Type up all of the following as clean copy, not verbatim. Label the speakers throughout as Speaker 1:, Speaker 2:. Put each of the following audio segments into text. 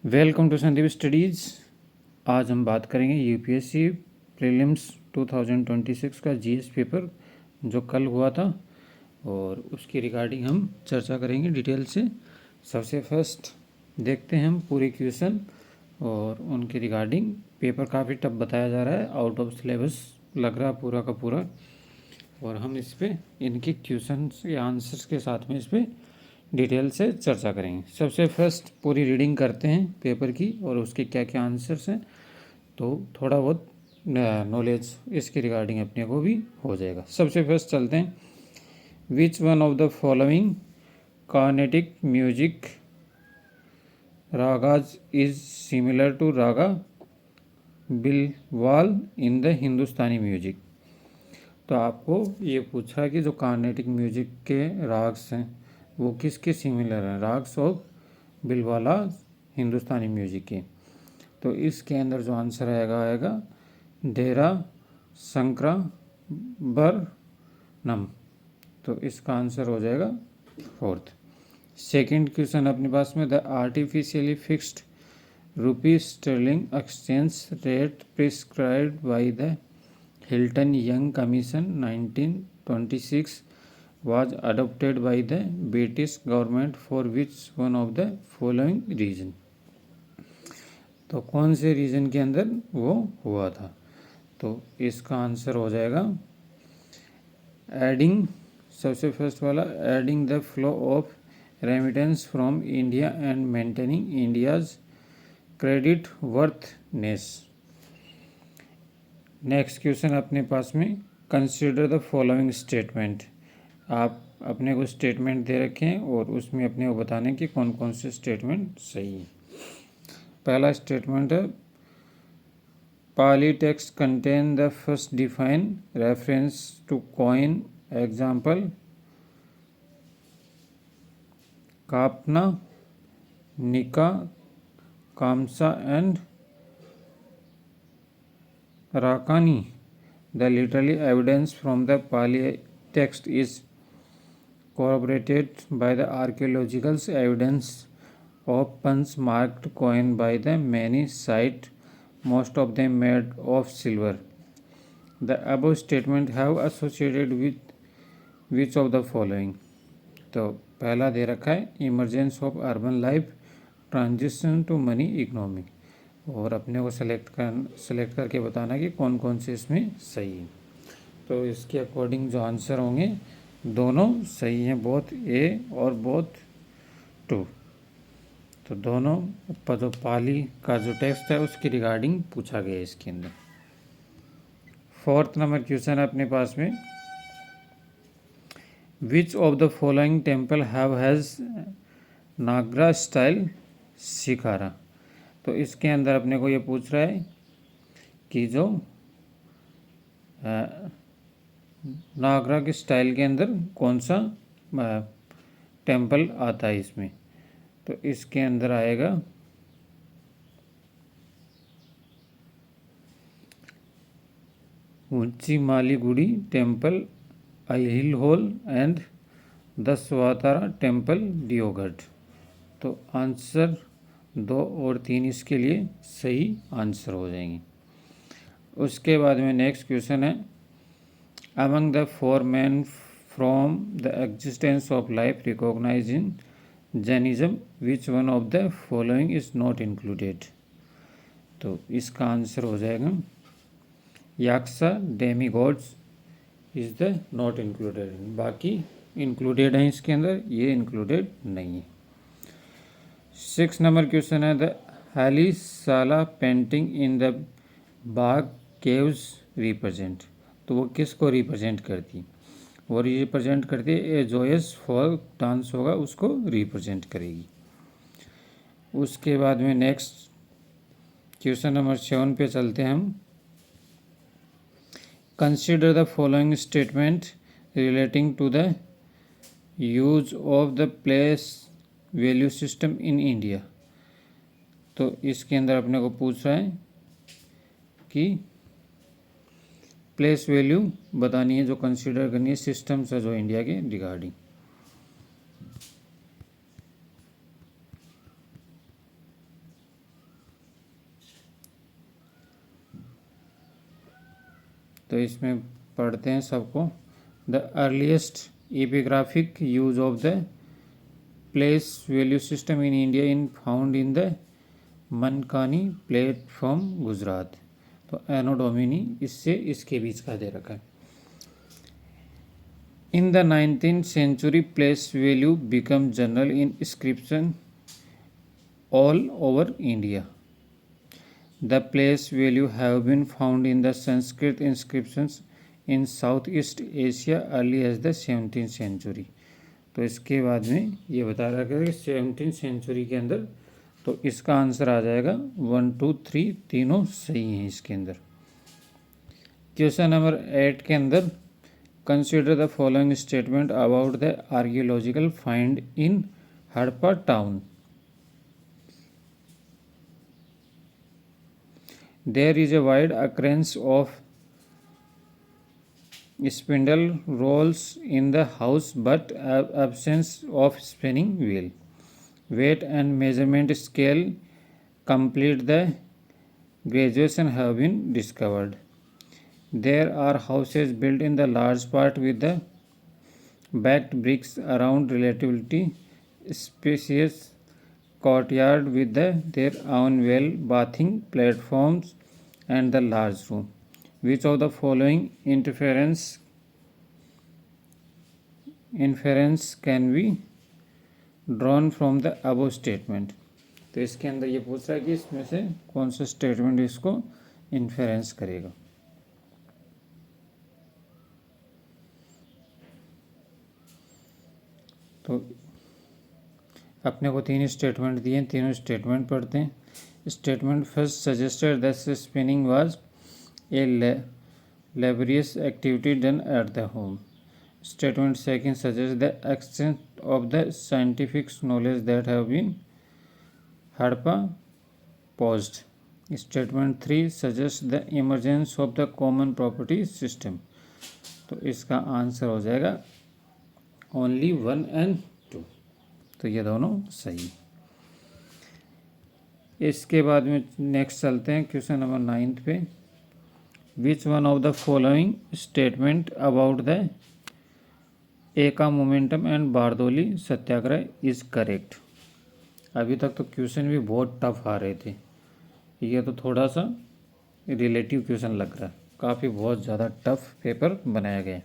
Speaker 1: Welcome to Sandeep studies. आज हम बात करेंगे यूपीएससी प्रीलिम्स 2026 का जीएस पेपर जो कल हुआ था और उसकी रिगार्डिंग हम चर्चा करेंगे डिटेल से। सबसे फर्स्ट देखते हैं हम पूरे क्वेश्चन और उनके रिगार्डिंग। पेपर काफ़ी टफ बताया जा रहा है, आउट ऑफ सिलेबस लग रहा है पूरा का पूरा, और हम इस पर इनके क्वेश्चन या आंसर्स के साथ में इस पर डिटेल से चर्चा करेंगे। सबसे फर्स्ट पूरी रीडिंग करते हैं पेपर की और उसके क्या क्या आंसर्स हैं, तो थोड़ा बहुत नॉलेज इसके रिगार्डिंग अपने को भी हो जाएगा। सबसे फर्स्ट चलते हैं। Which one of the following Carnatic music ragas is similar to raga Bilawal in the Hindustani music. तो आपको ये पूछा कि जो कार्नेटिक म्यूजिक के राग्स हैं वो किसके सिमिलर हैं, राग्स और बिलवाला हिंदुस्तानी म्यूजिक के। तो इसके अंदर जो आंसर आएगा देरा संक्रा बरनम। तो इसका आंसर हो जाएगा फोर्थ। सेकंड क्वेश्चन अपने पास में, the artificially fixed rupee sterling exchange rate prescribed by the Hilton Young commission 1926 was adopted by the British government for which one of the following reason। तो कौन से रीजन के अंदर वो हुआ था, तो इसका आंसर हो जाएगा एडिंग, सबसे फर्स्ट वाला, adding the flow of remittance from India and maintaining India's credit वर्थनेस। Next question अपने पास में, कंसिडर द फॉलोइंग स्टेटमेंट। आप अपने को स्टेटमेंट दे रखे हैं और उसमें अपने को बताने कि कौन कौन से स्टेटमेंट सही है। पहला स्टेटमेंट है, Pali text contain the first define reference to coin, example कापना, निका, कामसा एंड राकानी। The literally evidence from the Pali text is corroborated by the archaeological evidence of punch marked coin by the many sites, most of them made of silver. The above statement have associated with which of the following। तो पहला दे रखा है emergence of urban life transition to money economy, और अपने को select करके बताना कि कौन कौन से इसमें सही है। तो इसके अकॉर्डिंग जो आंसर होंगे दोनों सही हैं, बोथ ए और बोथ टू। तो दोनों जो पाली का जो टेक्स्ट है उसकी रिगार्डिंग पूछा गया है इसके अंदर। फोर्थ नंबर क्वेश्चन है अपने पास में, which of the following temple have has Nagara style shikhara. तो इसके अंदर अपने को ये पूछ रहा है कि जो नागरा के स्टाइल के अंदर कौन सा टेम्पल आता है इसमें। तो इसके अंदर आएगा Huchimalligudi temple, Aihole and Dashavatara temple, Deogarh. तो आंसर 2 और 3 इसके लिए सही आंसर हो जाएंगे। उसके बाद में नेक्स्ट क्वेश्चन है, among the four men from the existence of life recognized in Jainism, which one of the following is not included। तो इसका आंसर हो जाएगा Yaksha demigods is the not included. बाकी इंक्लूडेड है इसके अंदर, ये इंक्लूडेड नहीं है। 6 नंबर क्वेश्चन है, द हैली साला painting in the Bagh caves represent. तो वो किसको रिप्रेजेंट करती है, वो रिप्रेजेंट करती है ए जोयस फोक डांस होगा उसको रिप्रेजेंट करेगी। उसके बाद में नेक्स्ट क्वेश्चन नंबर 7 पे चलते हैं हम। Consider the following statement relating to the use of the place value system in India. तो इसके अंदर अपने को पूछ रहा है कि प्लेस वैल्यू बतानी है जो कंसीडर करनी है सिस्टम से जो इंडिया के रिगार्डिंग। तो इसमें पढ़ते हैं सबको। The earliest epigraphic use of the place value system in India in found in the Mankani plate from Gujarat. तो एनो डोमिनी इससे इसके बीच का दे रखा है। In the 19th century place value become general in inscription all over India. The place value have been found in the Sanskrit inscriptions in Southeast Asia early as the 17th century. तो इसके बाद में ये बता रहा है कि 17th century के अंदर, तो इसका आंसर आ जाएगा 1, 2, 3 तीनों सही हैं इसके अंदर। क्वेश्चन नंबर 8 के अंदर consider the following statement about the archaeological find in Harappa town. There is a wide occurrence of spindle rolls in the house but absence of spinning wheel. Weight and measurement scale complete the graduation have been discovered. There are houses built in the large part with the backed bricks around relatively spacious courtyard with their own well, bathing platforms, and the large room. Which of the following inference can be drawn from the above statement? तो इसके अंदर ये पूछ रहा है कि इसमें से कौन सा स्टेटमेंट इसको इन्फेरेंस करेगा। तो अपने को 3 स्टेटमेंट दिए हैं, तीनों स्टेटमेंट पढ़ते हैं। Statement first suggested that spinning was a laborious activity done at the home. Statement second suggest the extent of the scientific knowledge that have been Harappa posed. Statement 3 suggest the emergence of the common property system. तो इसका answer हो जाएगा only 1 and 2। तो ये दोनों सही। इसके बाद में नेक्स्ट चलते हैं क्वेश्चन नंबर 9 पे। Which one of the following statement about the Eka momentum and Bardoli Satyagraha is correct. अभी तक तो क्वेश्चन भी बहुत टफ आ रहे थे, ये तो थोड़ा सा रिलेटिव क्वेश्चन लग रहा है, काफ़ी बहुत ज़्यादा टफ पेपर बनाया गया।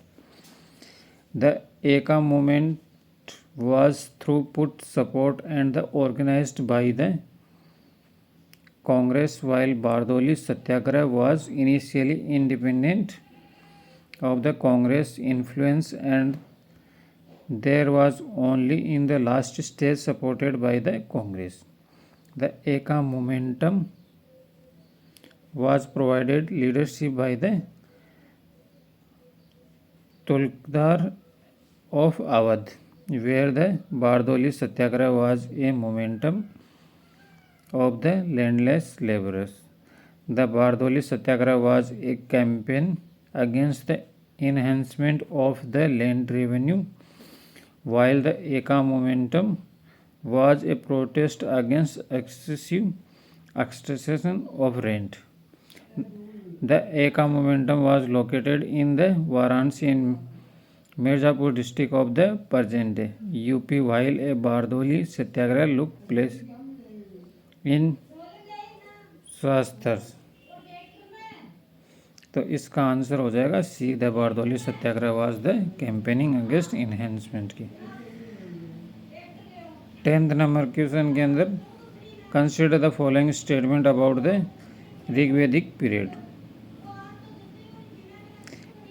Speaker 1: द एका movement was through put support and the organized by the Congress, while Bardoli Satyagraha was initially independent of the Congress influence and there was only in the last stage supported by the Congress. The Eka momentum was provided leadership by the Tulkdar of Awadh, where the Bardoli Satyagraha was a momentum of the landless laborers. The Bardoli Satyagraha was a campaign against the enhancement of the land revenue, while the Eka momentum was a protest against excessive extraction of rent. The Eka momentum was located in the Varanasi in Mirzapur district of the present day UP, while a Bardoli Satyagraha took place in स्वास्थ्य। तो इसका answer हो जाएगा C, the Bardoli Satyagraha was the campaigning against enhancement की। 10th number question के अंदर consider the following statement about the Rigvedic period.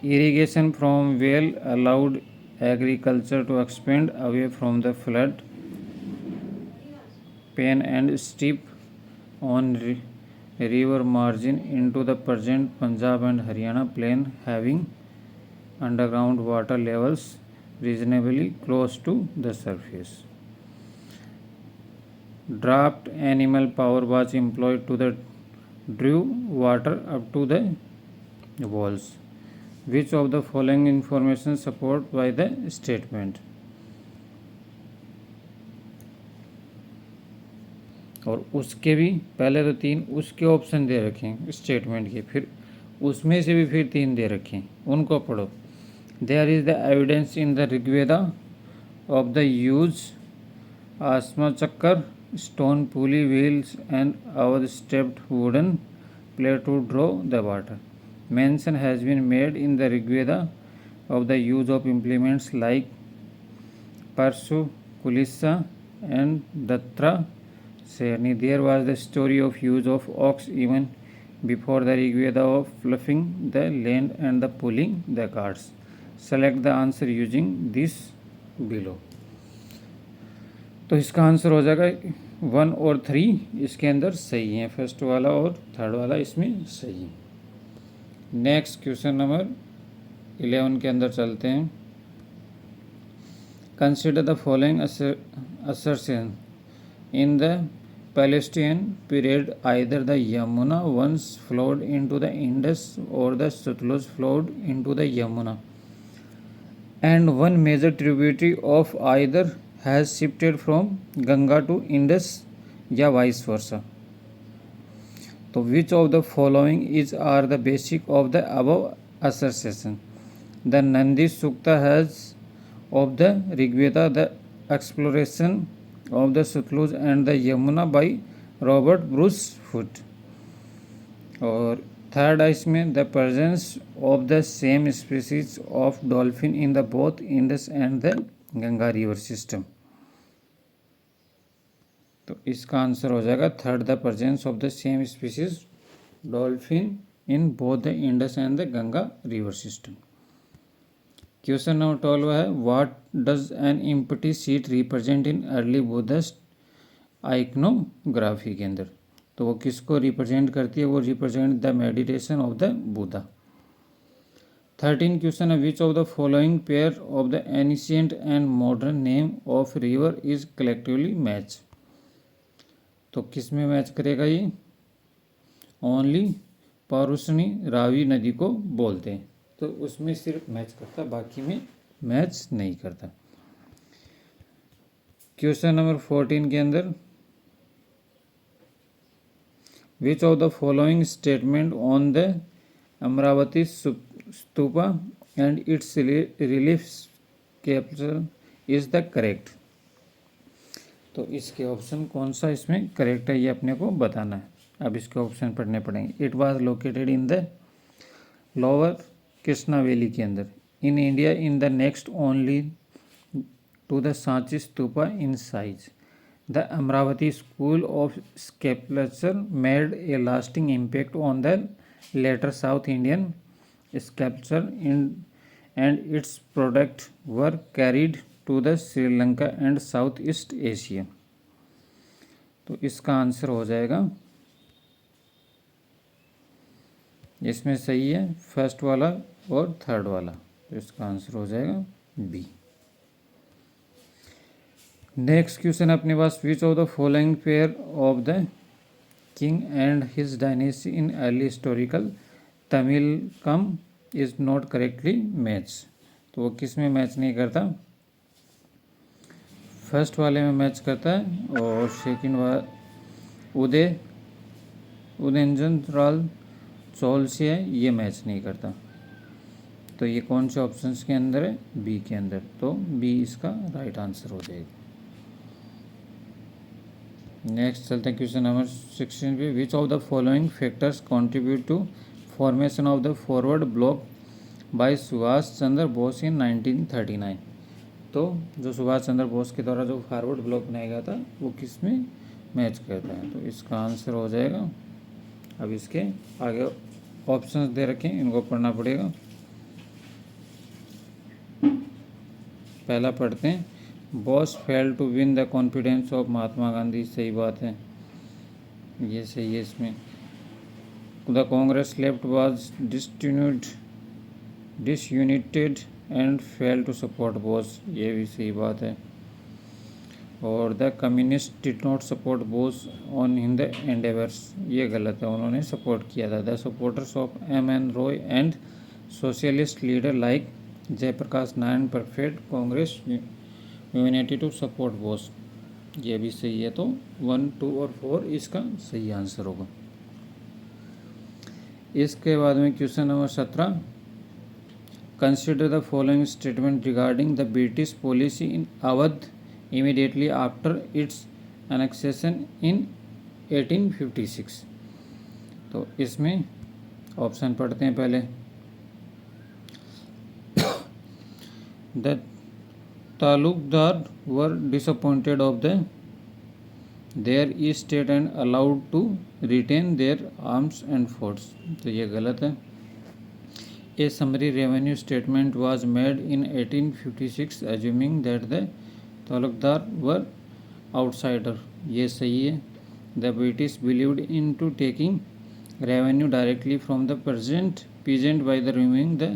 Speaker 1: Irrigation from well allowed agriculture to expand away from the flood plain and steep on river margin into the present Punjab and Haryana plain, having underground water levels reasonably close to the surface. Draft animal power was employed to the draw water up to the walls. Which of the following information support by the statement? और उसके भी पहले तो 3 उसके option दे रखे हैं statement के, फिर उसमें से भी फिर 3 दे रखे हैं, उनको पढ़ो। There is the evidence in the Rigveda of the use आसमा चक्कर, स्टोन पुली व्हील्स एंड अवध stepped wooden plate to draw the water. Mention has been made in the Rigveda of the use of implements like Parsu, Kulissa and Datra Serni. There was the story of use of ox even before the Rigveda of ploughing the land and the pulling the carts. Select the answer using this below. तो इसका answer हो जाएगा 1 और 3 इसके अंदर सही है, first वाला और थर्ड वाला इसमें सही है। नेक्स्ट क्वेश्चन नंबर 11 के अंदर चलते हैं। Consider the following assertion in the Pleistocene period either the Yamuna once flowed into the Indus और the Sutlej flowed into the Yamuna and one major tributary of either has shifted from Ganga to Indus या vice versa. तो which of the following is are the basic of the above assertion? The Nandi Sukta has of the Rigveda the exploration of the Sutlej and the Yamuna by Robert Bruce Foote. और third है इसमें the presence of the same species of dolphin in the both Indus and the Ganga river system. तो इसका answer हो जाएगा third, the presence of the same species dolphin in both the Indus and the Ganga river system. Question number 12 है what does an empty seat represent in early Buddhist iconography के अंदर। तो वो किसको रिप्रेजेंट करती है, वो represent the meditation of the Buddha. 13 question है which of the following pair of the ancient and modern name of river is collectively match. तो किस में मैच करेगा ये, ओनली पारुसनी रावी नदी को बोलते हैं, तो उसमें सिर्फ मैच करता, बाकी में मैच नहीं करता। क्वेश्चन नंबर 14 के अंदर which of the following statement on the Amravati stupa and it's relief capture is the correct. तो इसके ऑप्शन कौन सा इसमें करेक्ट है ये अपने को बताना है। अब इसके ऑप्शन पढ़ने पड़ेंगे। It was located in the lower Krishna valley के अंदर in India in the next only to the Sanchi stupa in size. The Amaravati school of sculpture made a lasting impact on the later south Indian sculpture in and its product were carried to the Sri Lanka and south east Asia. तो इसका answer हो जाएगा, इसमें सही है first वाला और third वाला, तो इसका आंसर हो जाएगा बी। नेक्स्ट क्वेश्चन अपने पास which of the following pair of the king and his dynasty in early historical Tamilakam is not correctly match. तो वो किस में मैच नहीं करता, फर्स्ट वाले में मैच करता है और सेकंड वाला उदयनराल चौल से है, ये मैच नहीं करता। तो ये कौन से ऑप्शंस के अंदर है, बी के अंदर, तो बी इसका राइट आंसर हो जाएगा। नेक्स्ट चलते हैं क्वेश्चन नंबर 16 पे which of the following factors contribute to formation of the forward bloc by Subhash Chandra Bose in 1939। तो जो सुभाष चंद्र बोस के द्वारा जो फॉरवर्ड ब्लॉक बनाया गया था वो किस में मैच करता है, तो इसका आंसर हो जाएगा। अब इसके आगे ऑप्शंस दे रखे हैं, इनको पढ़ना पड़ेगा। पहला पढ़ते हैं Bose fail to win the confidence of Mahatma Gandhi. सही बात है, ये सही है। इसमें the Congress left was disunited and fail to support Bose, ये भी सही बात है। और the communist did not support Bose on in the endeavours, ये गलत है, उन्होंने सपोर्ट किया था। The supporters of M.N. Roy and socialist leader like Jayaprakash Narayan perfect Congress unity to support Bose, ये भी सही है। तो 1, 2 और 4 इसका सही आंसर होगा। इसके बाद में question number 17, consider the following statement regarding the British policy in Awadh immediately after its annexation in 1856। तो इसमें ऑप्शन पढ़ते हैं पहले। The talukdar were disappointed of their state and allowed to retain their arms and forts. तो ये गलत है। A summary revenue statement was made in 1856 assuming that the talukdar were outsider. ये सही है। The British believed in to taking revenue directly from the peasant by the removing the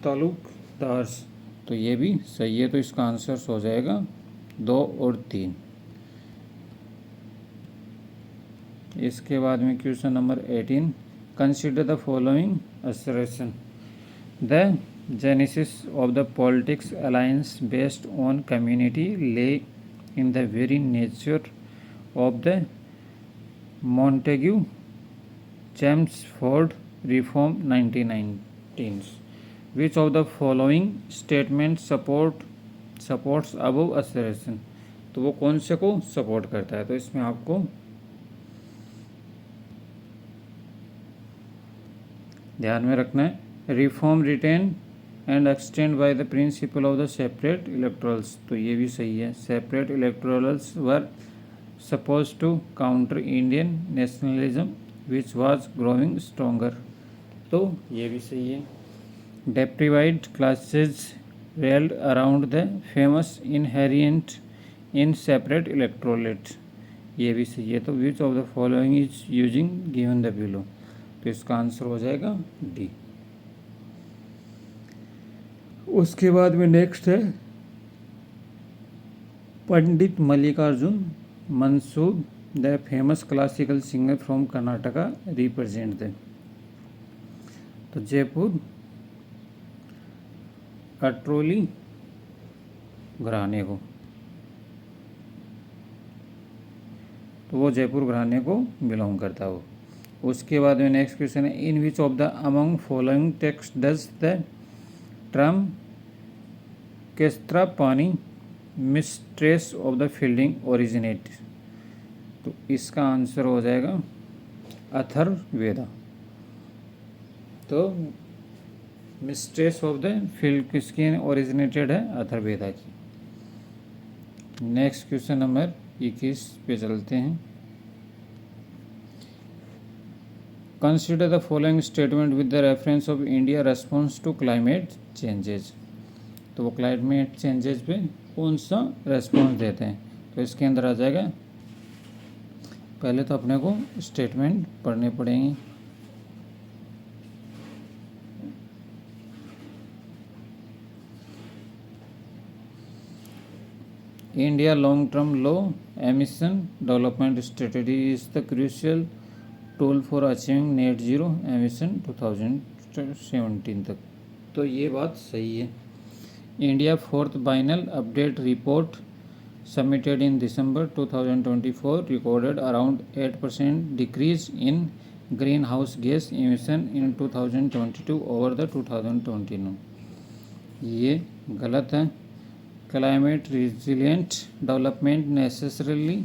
Speaker 1: taluqdars. तो ये भी सही है। तो इसका आंसर हो जाएगा 2 और 3। इसके बाद में question number 18, consider the following assertion. The genesis of the politics alliance based on community lay in the very nature of the Montagu Chelmsford Reform 1919. Which of the following statements supports above assertion? तो वो कौन से को support करता है? तो इसमें आपको ध्यान में रखना है, reform retain and extend by the principle of the separate electorals. तो ये भी सही है। Separate electorals were suppose to counter Indian nationalism which was growing stronger. तो ये भी सही है। Deprived classes rallied around the famous inherent in separate electorate. ये भी सही है। तो which of the following is using given the below. तो इसका आंसर हो जाएगा डी। उसके बाद में नेक्स्ट है, Pandit Mallikarjun Mansur the famous classical singer from Karnataka represent the. तो जयपुर अट्रोली घराने को, तो वो जयपुर घराने को बिलोंग करता है वो। उसके बाद में नेक्स्ट क्वेश्चन है, in which of the among following text does the term केस्त्रा पानी mistress of the fielding originate. तो इसका आंसर हो जाएगा अथर्ववेदा। तो मिस्ट्रेस ऑफ द फील्ड किसकी ओरिजिनेटेड है? अथर्ववेदा की। नेक्स्ट क्वेश्चन नंबर 21 पे चलते हैं। Consider the following statement with the reference of India response to climate changes. तो वो क्लाइमेट चेंजेज पे कौन सा रेस्पॉन्स देते हैं? तो इसके अंदर आ जाएगा, पहले तो अपने को स्टेटमेंट पढ़ने पड़ेंगे। India long-term low emission development strategy is the crucial tool for achieving net zero emission 2017 तक। तो ये बात सही है। India fourth biennial update report submitted in December 2024 recorded around 8% decrease in greenhouse gas emission in 2022 over the 2021। ये गलत है। Climate resilient development necessarily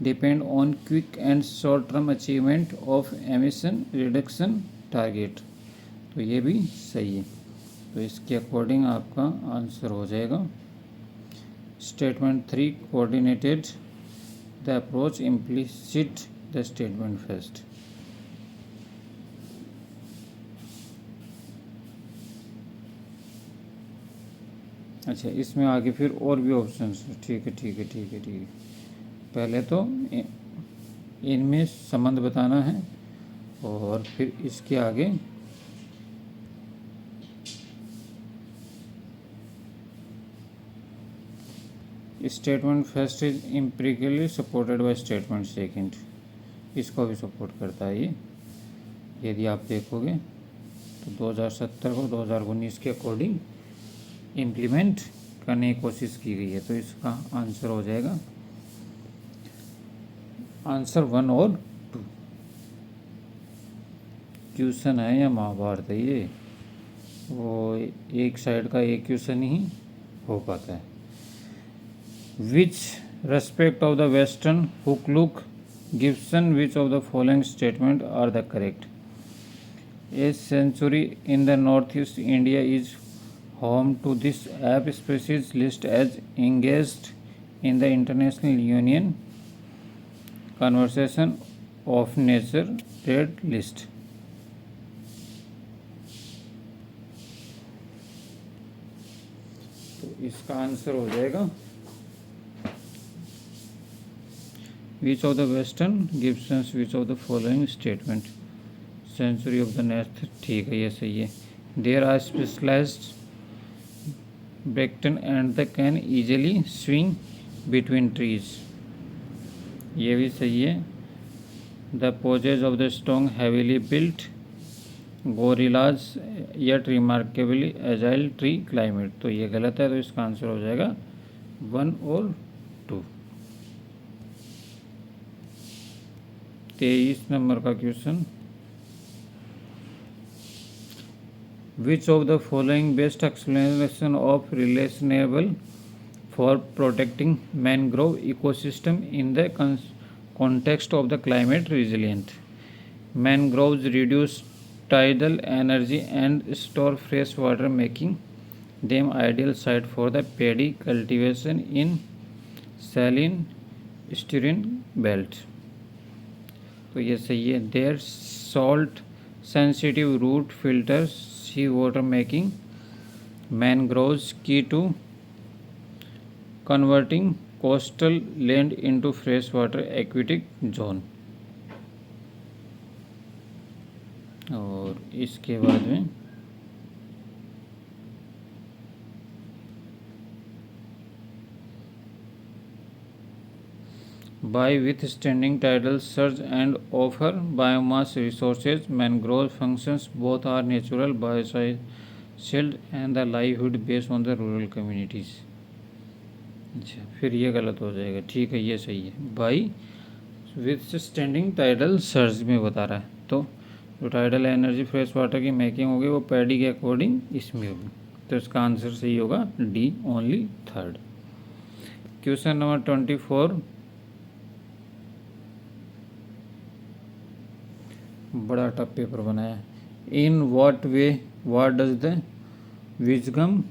Speaker 1: depend on quick and short-term achievement of emission reduction target। तो ये भी सही है। तो इसके अकॉर्डिंग आपका आंसर हो जाएगा statement 3 coordinated the approach implicit the statement first. अच्छा, इसमें आगे फिर और भी ऑप्शंस। ठीक है। पहले तो इनमें संबंध बताना है और फिर इसके आगे statement first is empirically supported by statement second. इसको भी सपोर्ट करता है ये। यदि आप देखोगे तो 2070 को 2019 के अकॉर्डिंग इम्प्लीमेंट करने की कोशिश की गई है। तो इसका आंसर हो जाएगा आंसर 1 और 2। क्वेश्चन है या महाभारत है ये, वो एक साइड का एक क्वेश्चन ही हो पाता है। Which respect of the western hoolock gibbon which of the following statement are the correct? A sanctuary in the northeast India is home to this ape species list as engaged in the International Union Conservation of Nature Red List. तो इसका answer हो जाएगा which of the western gibbons which of the following statement, century of the nest, ठीक है ये सही है। There are specialized ब्रेक्टन and the can easily swing between trees, ये भी सही है। The poses of the strong heavily built gorillas yet remarkably agile tree climate, तो ये गलत है, तो इसका आंसर हो जाएगा 1 और 2। 23 नंबर का question, Which of the following best explanation of relationable for protecting mangrove ecosystem in the context of the climate resilient? Mangroves reduce tidal energy and store fresh water, making them ideal site for the paddy cultivation in saline estuarine belt. तो ये सही है। Their salt sensitive root filters sea water, making mangroves key to converting coastal land into freshwater aquatic zone। और इसके बाद में by withstanding tidal surge and offer biomass resources, mangrove functions both are natural biocide and the livelihood based on the rural communities। अच्छा, फिर ये गलत हो जाएगा, ठीक है ये सही है। बाई withstanding tidal surge में बता रहा है, तो जो टाइडल एनर्जी फ्रेश वाटर की मेकिंग होगी वो पैडी के अकॉर्डिंग इसमें होगी, तो इसका आंसर सही होगा D, only third. Question number 24, बड़ा टफ पेपर बनाया। In what way what does the Vizhinjam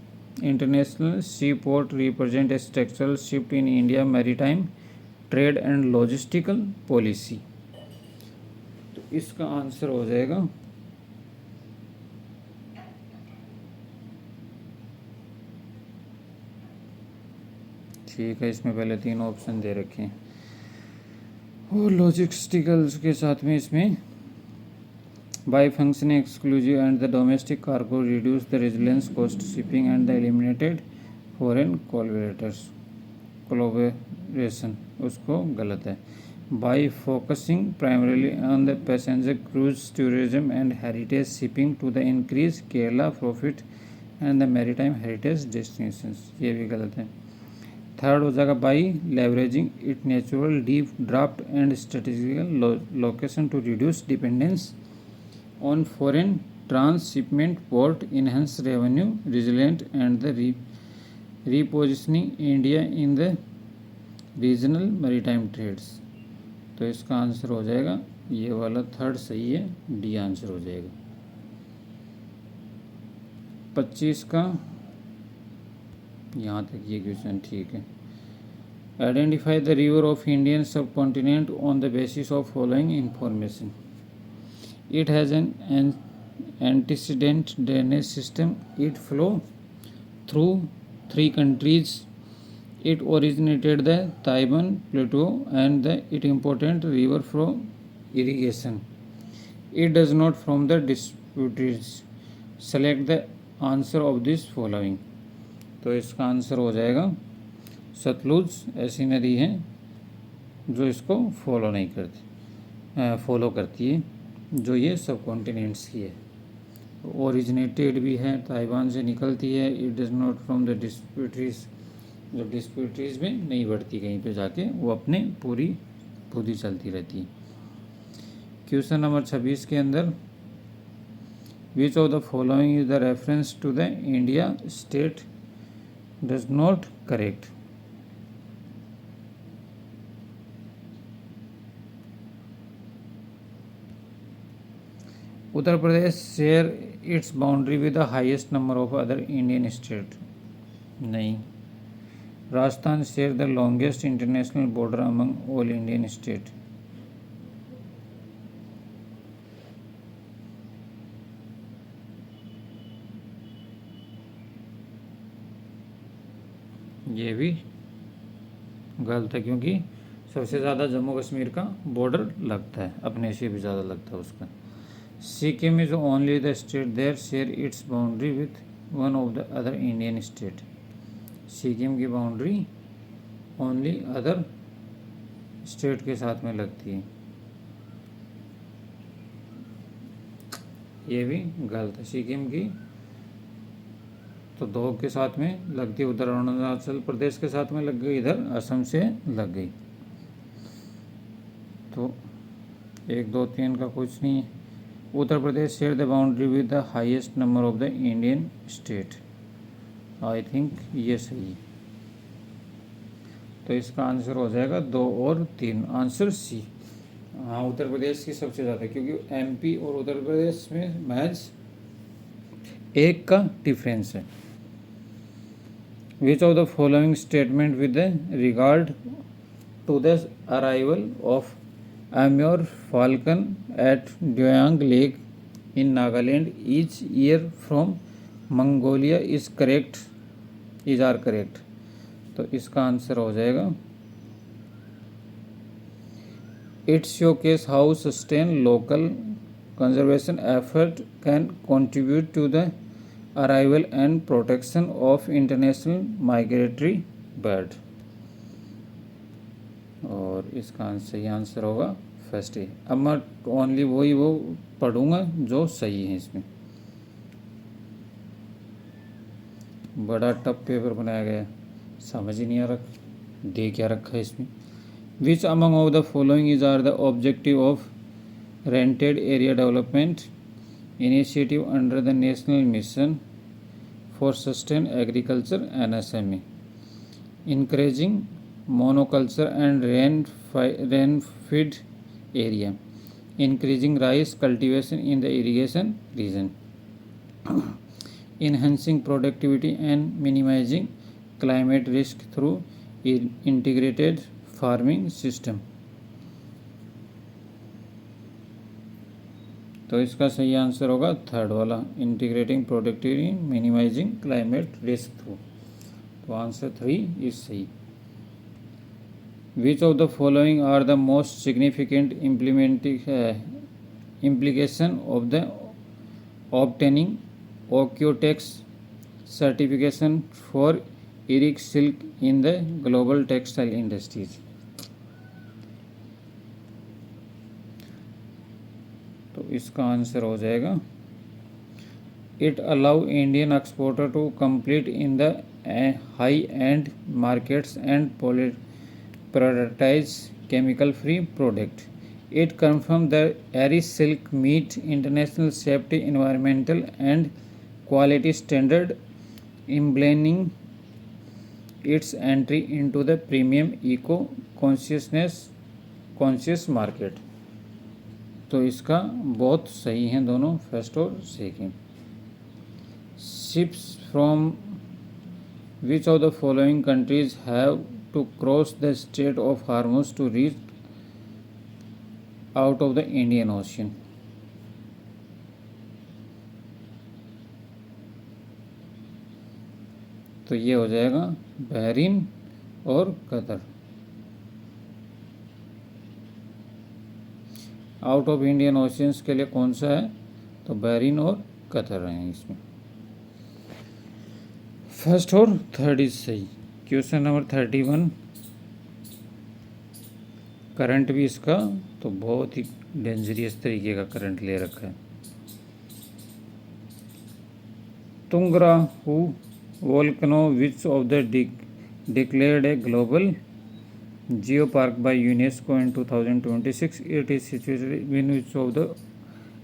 Speaker 1: international sea port represent a structural shift in India maritime trade and logistical policy, तो इसका आंसर हो जाएगा ठीक है, इसमें पहले 3 ऑप्शन दे रखे हैं और लॉजिस्टिकल्स के साथ में इसमें by functioning exclusive and the domestic cargo reduce the resilience cost shipping and the eliminated foreign collaboration, उसको गलत है। by focusing primarily on the passenger cruise tourism and heritage shipping to the increase Kerala profit and the maritime heritage destinations, ये भी गलत है। Third हो जाएगा by leveraging its natural deep draft and strategical location to reduce dependence on foreign transshipment port, enhance revenue resilient and the repositioning India in the regional maritime trades, तो इसका answer हो जाएगा ये वाला थर्ड सही है, डी आंसर हो जाएगा। 25 का यहाँ तक ये क्वेश्चन ठीक है। Identify the river of Indian subcontinent on the basis of following information. It has an antecedent drainage system. It flows through 3 countries. It originated the Taiwan Plateau and it important river from irrigation. It does not from the disputes. Select the answer of this following, तो इसका answer हो जाएगा सतलुज ऐसी नदी है जो इसको follow नहीं करती, फॉलो करती है, जो ये सब कॉन्टिनेंट्स की है। ओरिजिनेटेड भी है, ताइवान से निकलती है। It does not from the distributaries, जो डिस्प्यूटरीज में नहीं बढ़ती कहीं पे जाके, वो अपने पूरी खुद ही चलती रहती है। क्वेश्चन नंबर 26 के अंदर which of the following is the reference to the India state does not correct. Uttar Pradesh share its boundary with the highest number of other Indian state. नहीं। Rajasthan share the longest international border among all Indian state. ये भी गलत है, क्योंकि सबसे ज़्यादा जम्मू कश्मीर का border लगता है, अपने से भी ज़्यादा लगता है उसका। Sikkim is only the state their share its boundary with one of the other Indian state. Sikkim की बाउंड्री ओनली अदर स्टेट के साथ में लगती है। ये भी गलत है। सिक्किम की तो दो के साथ में लगती है, उधर अरुणाचल प्रदेश के साथ में लग गई, इधर असम से लग गई। तो 1 2 3 का कुछ नहीं है। Uttar Pradesh share the boundary with the highest number of the Indian state. I think ये सही है। तो इसका आंसर हो जाएगा 2 और 3, आंसर सी। हाँ, उत्तर प्रदेश की सबसे ज़्यादा, क्योंकि एमपी और उत्तर प्रदेश में महज 1 का डिफरेंस है। Which of the following statement with regard to the arrival of Amur falcon at Doyang Lake in Nagaland each year from Mongolia is correct, is are correct। तो इसका आंसर हो जाएगा It showcase how sustain local conservation effort can contribute to the arrival and protection of international migratory bird। और इसका सही answer होगा first A. अब मैं ओनली वो पढ़ूंगा जो सही है। इसमें बड़ा टफ पेपर बनाया गया, समझ ही नहीं आ रहा दे क्या रखा है इसमें। Which among of the following is are the objective of rented area development initiative under the national mission for sustain agriculture NSME। Encouraging monoculture and rain-fed area, increasing rice cultivation in the irrigation region, enhancing productivity and minimizing climate risk through integrated farming system। तो इसका सही answer होगा third वाला, integrating productivity minimising climate risk through. तो answer 3 is सही। Which of the following are the most significant implication of the obtaining OECO-TEX certification for Eric silk in the global textile industries? तो इसका answer हो जाएगा It allow Indian exporter to compete in the high-end markets and prioritize chemical-free product। It confirms that Aries silk meet international safety, environmental and quality standard, enabling its entry into the premium conscious market। तो इसका बहुत सही हैं दोनों, first और second. Ships from which of the following countries have to cross the Strait of Hormuz to reach out of the Indian Ocean? तो ये हो जाएगा बहरीन और Qatar. Out of Indian oceans के लिए कौन सा है? तो बहरीन और कतर हैं इसमें। फर्स्ट और थर्ड इज सही। क्वेश्चन नंबर 31, करंट भी इसका तो बहुत ही डेंजरियस तरीके का करंट ले रखा है। Tungurahua volcano which of the declared a global geopark by UNESCO in 2026, it is situated in which of the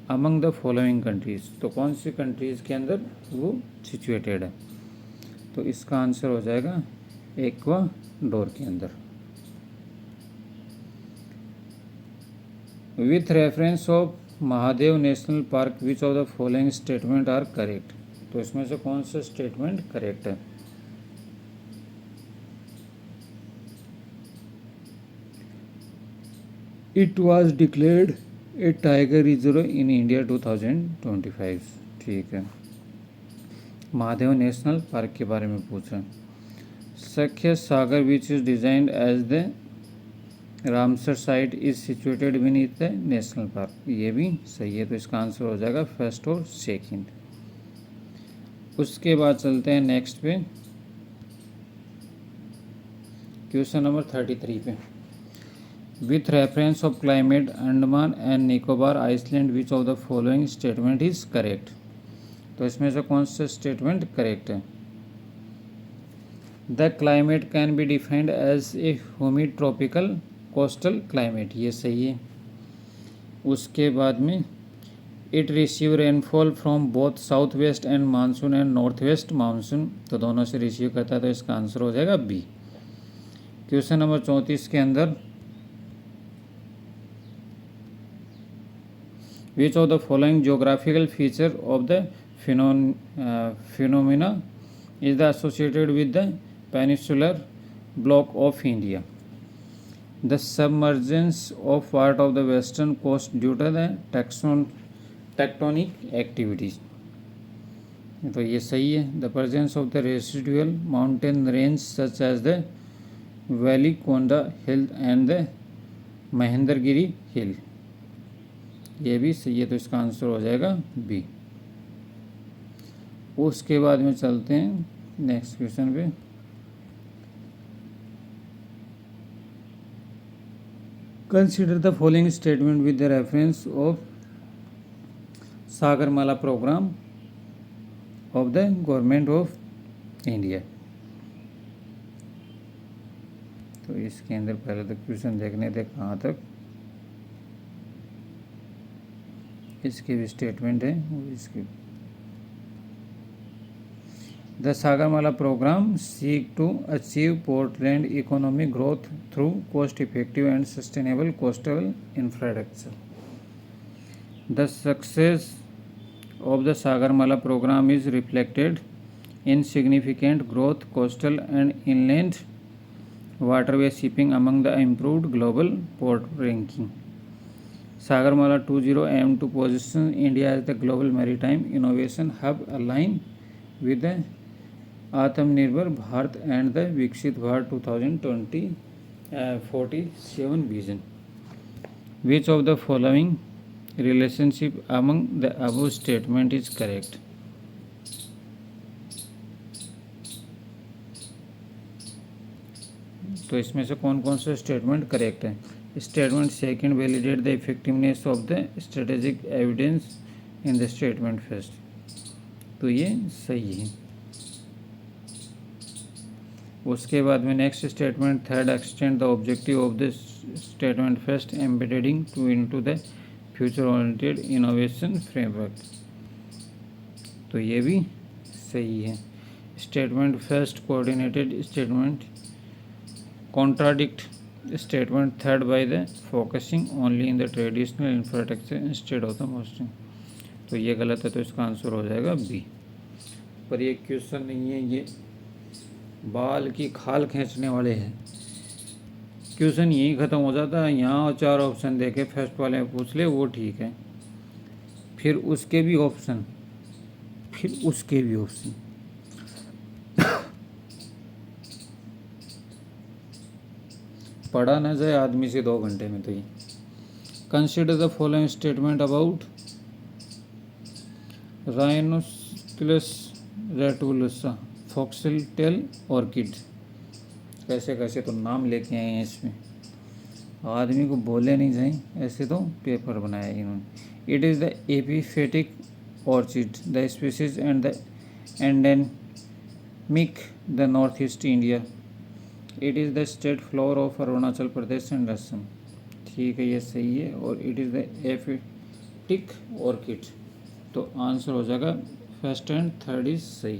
Speaker 1: among the following countries, तो कौन सी कंट्रीज़ के अंदर वो सिचुएटेड है? तो इसका आंसर हो जाएगा इक्वाडोर के अंदर। With reference of Mahadev national park which of the following statement are correct, तो इसमें से कौन सा स्टेटमेंट करेक्ट है? It was declared a tiger reserve in India 2025, ठीक है। महादेव नेशनल पार्क के बारे में पूछा। Sakhya Sagar which is designed as the Ramsar site is situated beneath the national park, ये भी सही है, तो इसका आंसर हो जाएगा फर्स्ट और सेकंड। उसके बाद चलते हैं नेक्स्ट पे, क्वेश्चन नंबर 33 पे। With reference of climate Andaman and Nicobar island which of the following statement is correct, तो इसमें से कौन सा स्टेटमेंट करेक्ट है? The climate can be defined as a humid tropical coastal climate, ये सही है। उसके बाद में it receive rainfall from both south west and monsoon and north west monsoon, तो दोनों से रिसीव करता है, तो इसका आंसर हो जाएगा बी। क्वेश्चन नंबर 34 के अंदर which of the following geographical feature of the phenomena is the associated with the peninsular block of India? The submergence of part of the western coast due to the tectonic activities, तो ये सही है। The presence of the residual mountain range such as the Velikonda hill and the Mahendragiri hill, ये भी सही है, तो इसका आंसर हो जाएगा बी। उसके बाद में चलते हैं नेक्स्ट क्वेश्चन पे। Consider the following statement with the reference of Sagarmala programme of the government of India, तो इसके अंदर पहले तो क्वेश्चन देखने थे कहाँ तक, इसके भी स्टेटमेंट है और इसके। The Sagarmala programme seek to achieve port led economic growth through cost effective and sustainable coastal infrastructure. The success of the Sagarmala programme is reflected in significant growth coastal and inland waterway shipping among the improved global port ranking. Sagarmala 20 aimed to position India as the global maritime innovation hub aligned with the Atmanirbhar Bharat and the Viksit Bharat 2047 vision. Which of the following relationship among the above statement is correct? तो इसमें से कौन कौन सा statement correct है? Statement second validate the effectiveness of the strategic evidence in the statement first, तो ये सही है। उसके बाद में next statement third extend the objective of the statement first embedding to into the future oriented innovation framework, तो ये भी सही है। Statement first coordinated statement contradict statement third by the focusing only in the traditional infrastructure instead of the mostly, तो ये गलत है, तो इसका आंसर हो जाएगा बी। पर ये क्वेश्चन नहीं है, ये बाल की खाल खींचने वाले हैं। क्वेश्चन यही ख़त्म हो जाता है, यहाँ 4 ऑप्शन देके फर्स्ट वाले में पूछ ले वो ठीक है, फिर उसके भी ऑप्शन, फिर उसके भी ऑप्शन, पढ़ा ना जाए आदमी से 2 घंटे में। तो ये consider the following statement about Rhynchostylis retusa foxtail orchid, कैसे कैसे तो नाम लेके आए हैं इसमें, आदमी को बोले नहीं जाए ऐसे तो पेपर बनाया इन्होंने। It is the epiphytic orchid the species and the endemic the north east India. It is the state flower of Arunachal Pradesh and Assam, ठीक है, ये सही है। और it is the aquatic orchid. तो आंसर हो जाएगा फर्स्ट एंड थर्ड इज सही।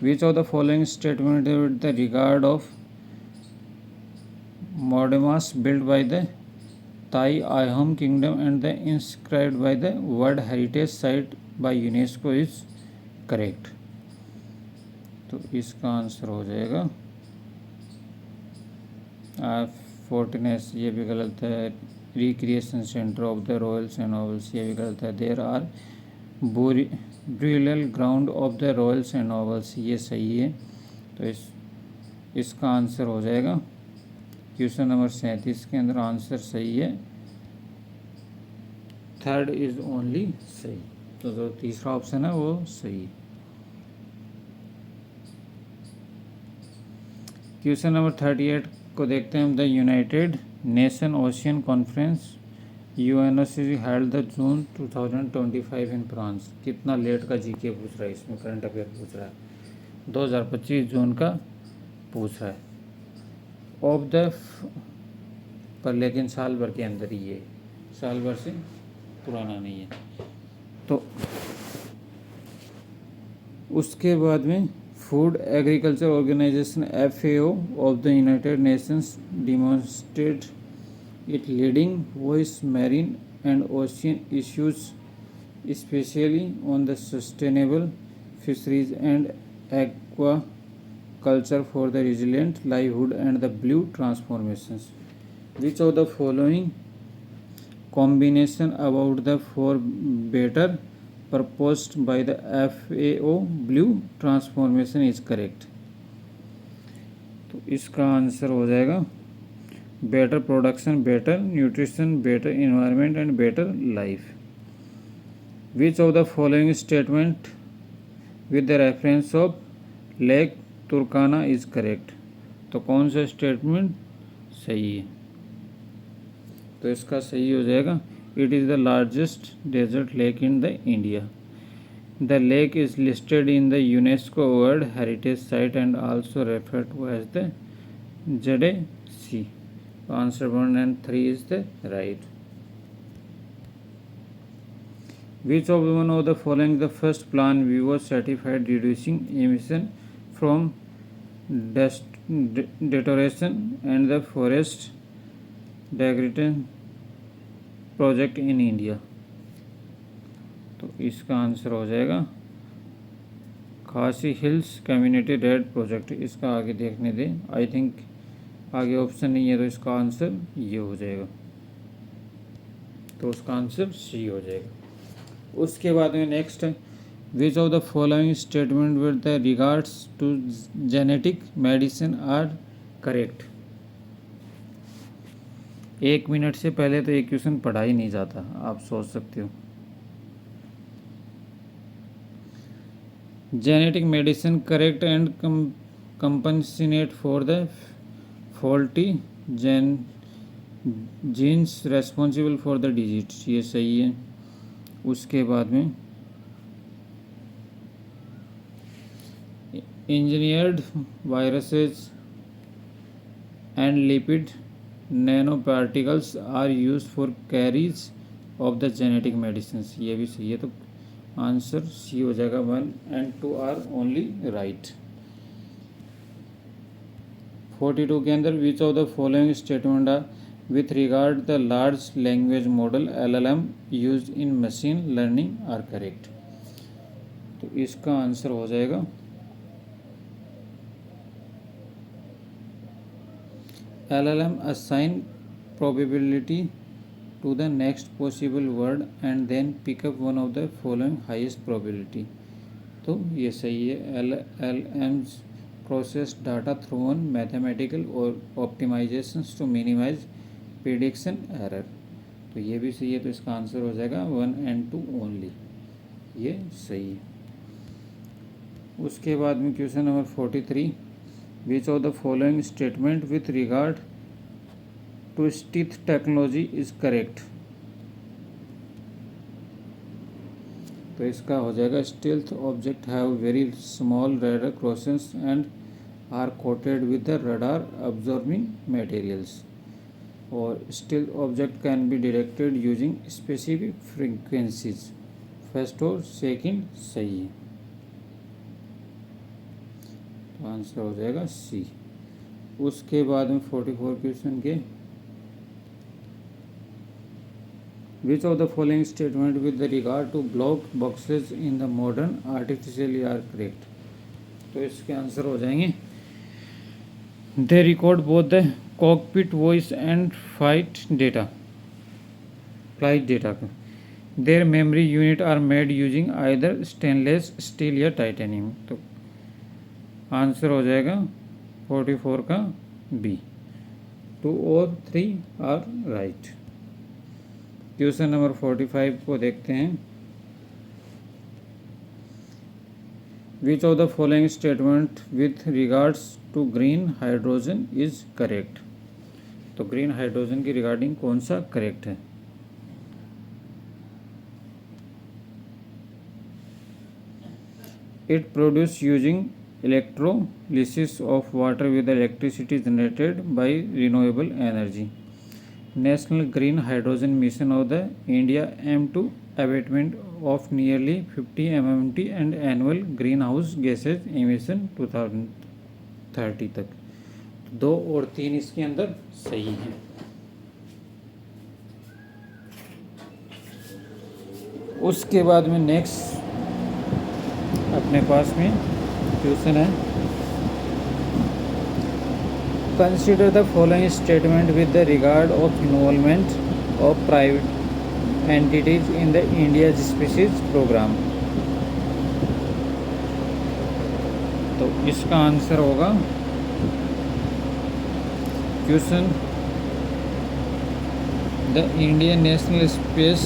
Speaker 1: Which of the following statement with the regard of moidams build by the Tai Ahom kingdom and the inscribed by the world heritage site by UNESCO is correct. तो इसका answer हो जाएगा फोर्टिनेस, ये भी गलत है। Recreation centre of the royals and nobles, ये भी गलत है। There are burial ground of the royals and nobles, ये सही है। तो इसका आंसर हो जाएगा क्वेश्चन नंबर 37 के अंदर आंसर सही है, थर्ड इज ओनली सही। तो जो तीसरा ऑप्शन है वो सही है। क्वेश्चन नंबर 38 को देखते हैं। The United nation ocean conference UNOC held the June 2025 in France. कितना लेट का जीके पूछ रहा है, इसमें करंट अफेयर पूछ रहा है। 2025 जून का पूछ रहा है ऑफ द, पर लेकिन साल भर के अंदर ही है, साल भर से पुराना नहीं है। तो उसके बाद में food agriculture organization FAO of the United Nations demonstrate it leading voice marine and ocean issues specially on the sustainable fisheries and aquaculture for the resilient livelihood and the blue transformations. Which of the following combination about the for better proposed by the FAO blue transformation is correct? तो इसका answer हो जाएगा better production, better nutrition, better environment and better life. Which of the following statement with the reference of lake तुर्काना is correct? तो कौन सा statement सही है? तो इसका सही हो जाएगा it is the largest desert lake in the India. The lake is listed in the UNESCO world heritage site and also referred to as the jade sea. Answer 1 and 3 is the right. Which of one of the following the first plan Vivo certified reducing emission from deterioration and the forest degradation project in India? तो इसका answer हो जाएगा खासी hills community red project. इसका आगे देखने दें, I think आगे ऑप्शन नहीं है, तो इसका आंसर ये हो जाएगा। तो उसका आंसर सी हो जाएगा। उसके बाद में नेक्स्ट है which of the following statement with the regards to genetic medicine are correct? 1 minute से पहले तो एक क्वेश्चन पढ़ा ही नहीं जाता, आप सोच सकते हो। Genetic medicine correct and compensate for the faulty genes responsible for the disease, ये सही है। उसके बाद में engineered viruses and lipid nano particles are use for carries of the genetic medicine, ये भी सही है। तो आंसर सी हो जाएगा। 1 and 2 आर ओनली राइट। 42 के अंदर which of the following statement are with regard the large language model LLM use in machine learning are correct? तो इसका आंसर हो जाएगा LLM assign probability to the next possible word and then pick up one of the following highest probability। तो ये सही है। LLMs process data through on mathematical or optimizations to minimize prediction error। तो ये भी सही है। तो इसका आंसर हो जाएगा 1 and 2 ओनली, ये सही है। उसके बाद में question number 43 which of the following statement with regard to stealth technology is correct? तो इसका हो जाएगा stealth object have very small radar cross sections and are coated with the radar absorbing materials. और stealth object can be detected using specific frequencies. First और second सही है, तो answer हो जाएगा सी। उसके बाद में 44 क्वेश्चन के which of the following statement with regard to black boxes in the modern artificial are correct. तो इसके आंसर हो जाएंगे they record both the cockpit voice and flight data का। Their memory unit are made using either stainless steel या titanium. तो answer हो जाएगा 44 का बी। 2 और 3 आर राइट। क्वेश्चन नंबर 45 को देखते हैं। Which of the following statement with regards to green hydrogen is correct. तो ग्रीन हाइड्रोजन की रिगार्डिंग कौन सा करेक्ट है। It produce using electrolysis of water with electricity generated by renewable energy. National green hydrogen mission of the India aim to abatement of nearly 50 MMT and annual green house gases emission 2030 तक। 2 और 3 इसके अंदर सही है। उसके बाद में next अपने पास में क्वेश्चन है consider the following statement with the regard of involvement of private entities in the India species programme. तो इसका आंसर होगा question the Indian national space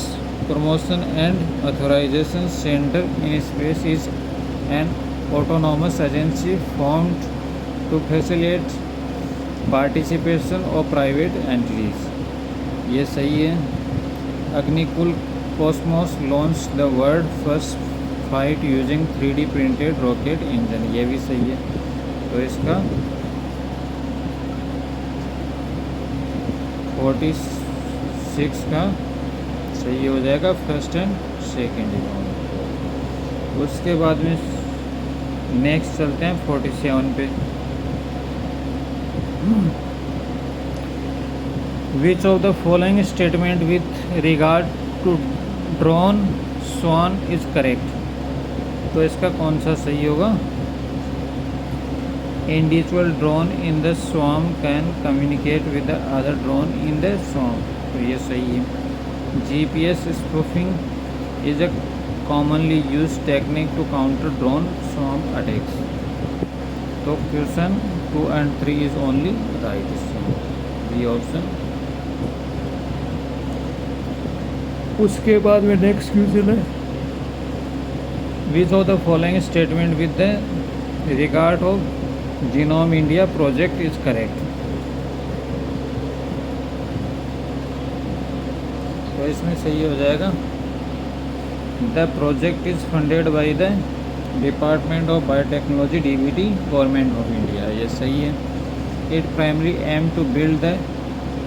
Speaker 1: promotion and authorisation centre in space is an autonomous agency formed to facilitate participation of private entities. ये सही है। Agnikul Cosmos launch the world first flight using 3D printed rocket engine. ये भी सही है। तो इसका 46 का सही हो जाएगा फर्स्ट एंड सेकेंड। उसके बाद में नेक्स्ट चलते हैं 47 पे। Which of the following statement with regard to drone swarm is correct. तो इसका कौन सा सही होगा। Individual drone in the swarm can communicate with the other drone in the swarm. तो ये सही है। GPS spoofing is a commonly used technique to counter drone swarm attacks। तो question 2 and 3 is only right, the option। उसके बाद में next question है which of the following statement with the regard of genome India project is correct. तो इसमें सही हो जाएगा The project is funded by the Department of Biotechnology DBT Government of India। ये सही है। It primarily aim to build the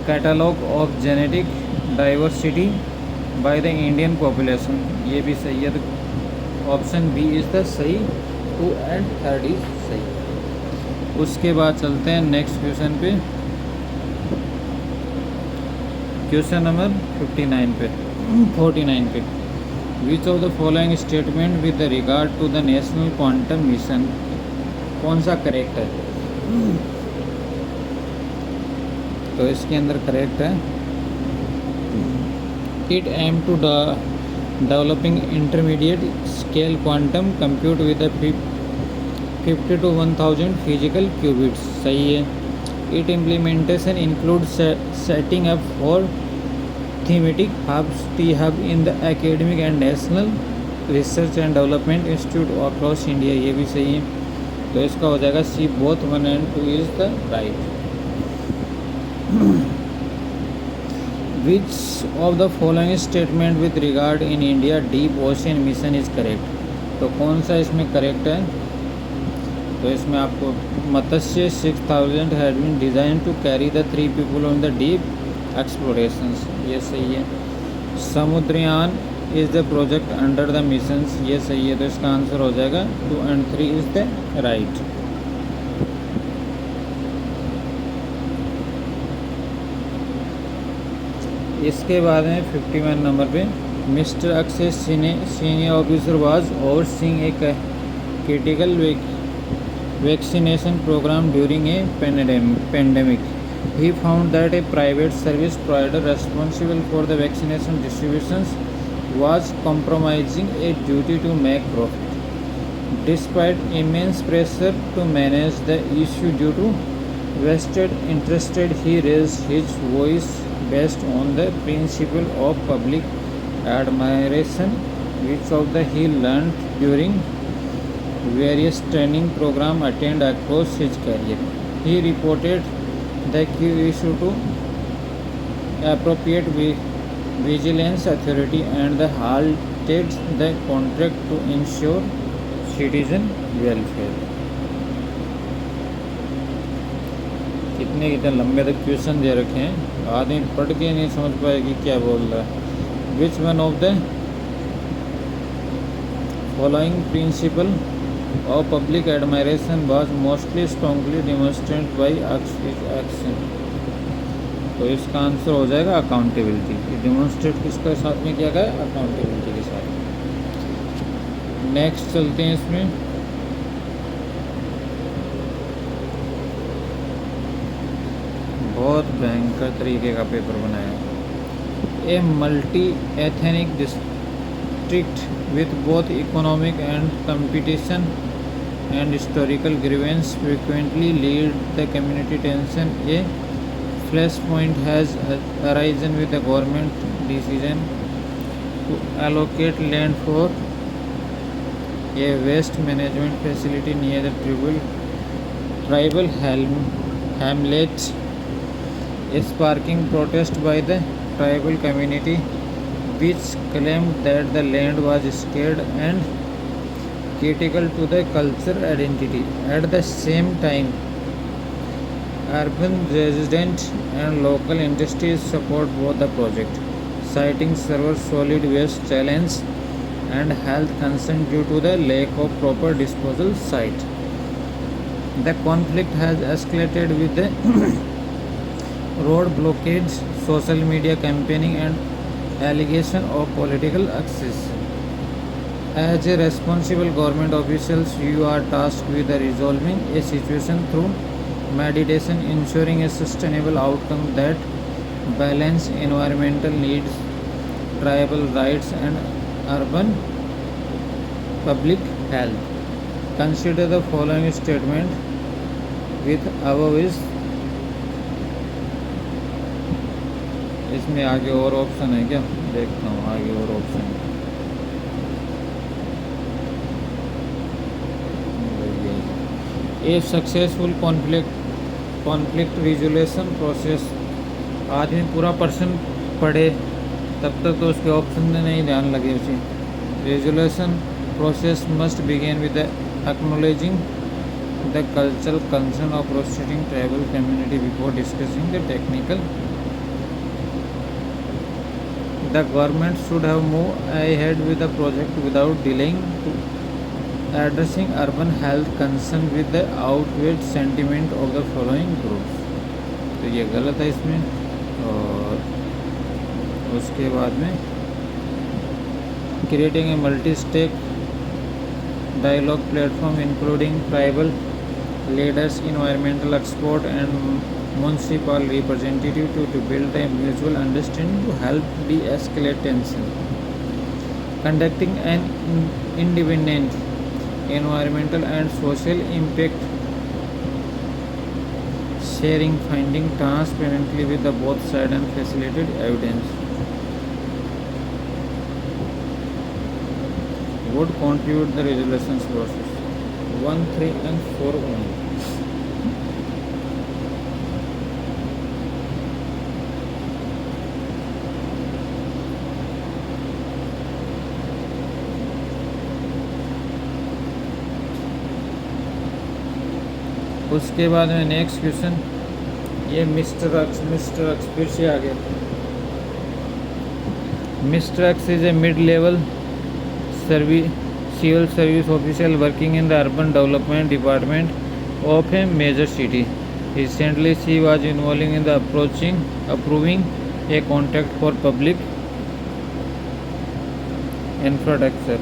Speaker 1: catalog of genetic diversity by the Indian population। ये भी सही है। तो ऑप्शन बी इज द सही। 2 and 3 is सही। उसके बाद चलते हैं नेक्स्ट क्वेश्चन पे। क्वेश्चन नंबर 49 पे which of the following statement with regard to the national quantum mission कौन सा करेक्ट है। तो इसके अंदर करेक्ट है it aim to developing intermediate scale quantum compute with 50 to 1000 physical qubits. सही है। It implementation include setting up for thematic hubs T-hub in the academic and national research and development institute across India। ये भी सही है। तो इसका हो जाएगा C both 1 and 2 is the right. Which of the following statement with regard in India deep ocean mission is correct. तो कौन सा इसमें करेक्ट है। तो इसमें आपको Matsya 6000 had been designed to carry the 3 people on the deep explorations, ये सही है। Samudrayaan is the project under the missions, ये सही है। तो इसका आंसर हो जाएगा 2 and 3 इज़ द राइट। इसके बाद में 51 नंबर पे mister Akshay senior officer was overseeing a critical vaccination program during a pandemic. He found that a private service provider responsible for the vaccination distributions was compromising a duty to make profit. Despite immense pressure to manage the issue due to vested interest, he raised his voice based on the principle of public admiration, which of the he learned during various training programs attended across his career. He reported the key issue to appropriate vigilance authority and halted the contract to ensure citizen welfare. कितने लंबे तक question दे रखे हैं, आदमी पढ़ के नहीं समझ पाएगी क्या बोल रहा है। Which one of the following principle of public admiration was mostly strongly demonstrated by action। तो इसका आंसर हो जाएगा अकाउंटेबिलिटी। डिमोन्स्ट्रेट किसके साथ में किया गया? अकाउंटेबिलिटी के साथ। नेक्स्ट चलते हैं इसमें। बहुत भयंकर तरीके का पेपर बनाया। A multi ethnic district with both economic and competition and historical grievance frequently lead the community tension. A flashpoint has arisen with the government decision to allocate land for a waste management facility near the tribal hamlet, sparking protest by the tribal community, which claimed that the land was sacred and critical to the cultural identity. At the same time, urban residents and local industries support both the project, citing several solid waste challenge and health concerns due to the lack of proper disposal site. The conflict has escalated with the road blockades, social media campaigning, and allegation of political access. As a responsible government officials, you are tasked with resolving a situation through mediation, ensuring a sustainable outcome that balance environmental needs, tribal rights, and urban public health. Consider the following statement with above is। इसमें आगे और option है क्या? देखता हूँ आगे और option. ए successful conflict resolution process. आदमी पूरा पर्सन पढ़े तब तक तो उसके ऑप्शन में नहीं ध्यान लगे उसी। Resolution process must begin with acknowledging the cultural concern of proceeding tribal community before discussing the technical. The government should have moved ahead with the project without delaying to addressing urban health concerns with the outweighed sentiment of the following groups। तो ये गलत है इसमें। और उसके बाद में creating a multi-stake dialogue platform including tribal leaders, environmental experts, and municipal representative to build a mutual understanding to help de-escalate tension. Conducting an independent environmental and social impact sharing finding transparently with the both sides and facilitate evidence would contribute the resolution process। 1, 3 and 4 only। उसके बाद में next question, ये mister x फिर से आ गया। Mister x is a mid level civil service official working in the urban development department of a major city. Recently, she was involved in the approving a contract for public infrastructure.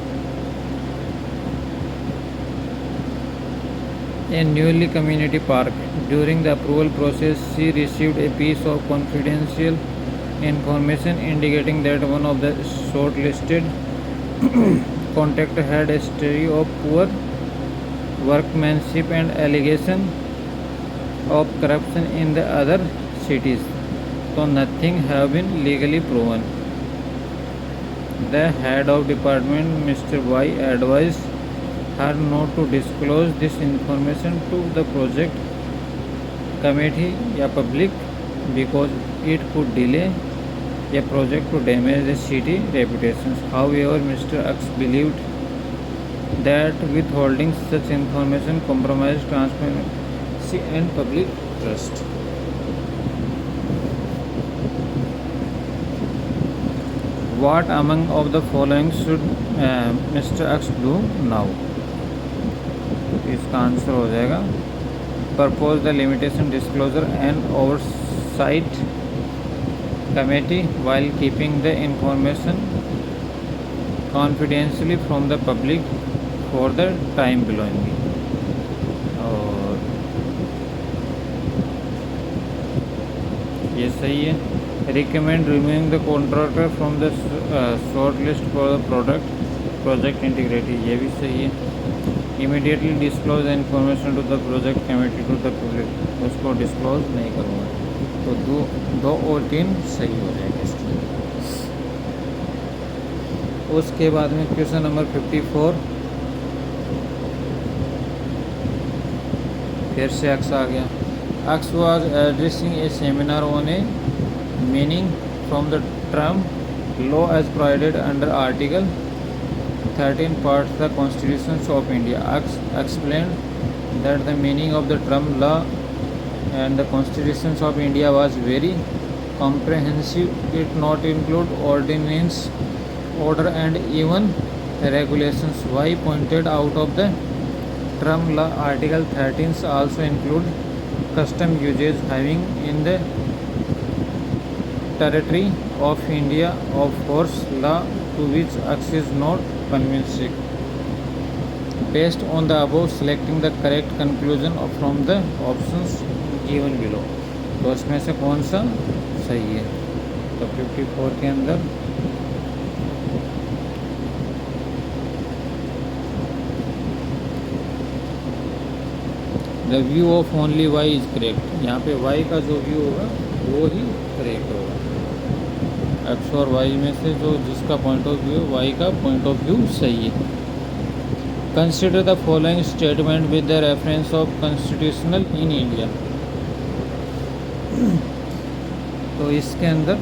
Speaker 1: A newly community park. During the approval process, she received a piece of confidential information indicating that one of the shortlisted contractor had a history of poor workmanship and allegation of corruption in the other cities, so nothing have been legally proven. The head of department, Mr. Y, advised her not to disclose this information to the project committee or public because it could delay a project to damage the city reputation. However, Mr. X believed that withholding such information compromised transparency and public trust. What among of the following should Mr. X do now? इसका answer हो जाएगा propose the limitation disclosure and oversight committee while keeping the information confidentially from the public for the time belonging. और ये सही है. Recommend removing the contractor from the short list for the project integrity. ये भी सही है. Immediately disclose the information to the project committee to the public. उसको disclose नहीं करूँगा. तो दो और 3 सही हो जाएगा इसकी. उसके बाद में क्वेश्चन नंबर 54 फिर से अक्स आ गया. X was addressing a seminar on a meaning from the term law as provided under Article 13 parts the Constitution of India. Explained that the meaning of the term law and the Constitution of India was very comprehensive. It not include ordinance, order and even regulations. Why pointed out of the term law Article 13 also include custom uses having in the territory of India of force law to which X is not convincing. Based on the above, selecting the correct conclusion from the options given below. तो इसमें से कौन सा सही है? तो 54 के अंदर the view of only Y is correct. यहाँ पे वाई का जो व्यू होगा वो ही करेक्ट होगा. एक्स और वाई में से जो जिसका पॉइंट ऑफ व्यू है वाई का पॉइंट ऑफ व्यू सही है. Consider the following statement with the reference of constitutional in India. तो इसके अंदर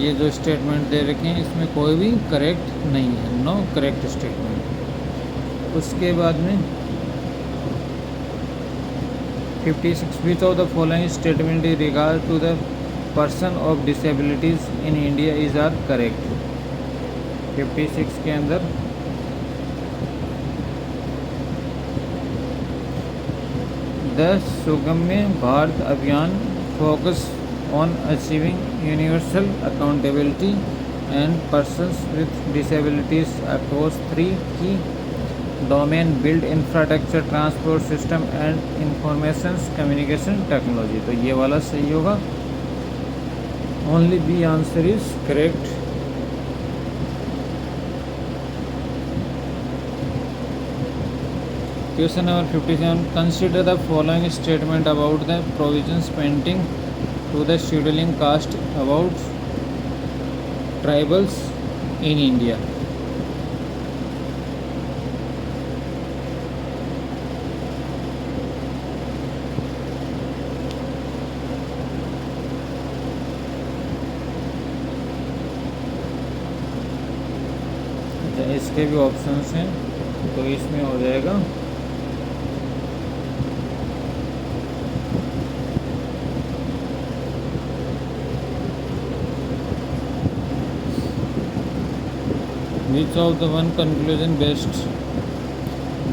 Speaker 1: ये जो स्टेटमेंट दे रखे हैं इसमें कोई भी करेक्ट नहीं है. No correct statement. उसके बाद में 56 which of the following statement in regard to the person of disabilities in India is are correct. 56 के अंदर द सुगम्य भारत अभियान focus on achieving universal accountability and persons with disabilities across 3 key domain: build infrastructure, transport system and information communication technology. तो ये वाला सही होगा. only B answer is correct. Question number 57. Consider the following statement about the provisions pending to the scheduling caste about tribals in India. इसके भी options हैं. तो इसमें हो जाएगा which of the one conclusion best.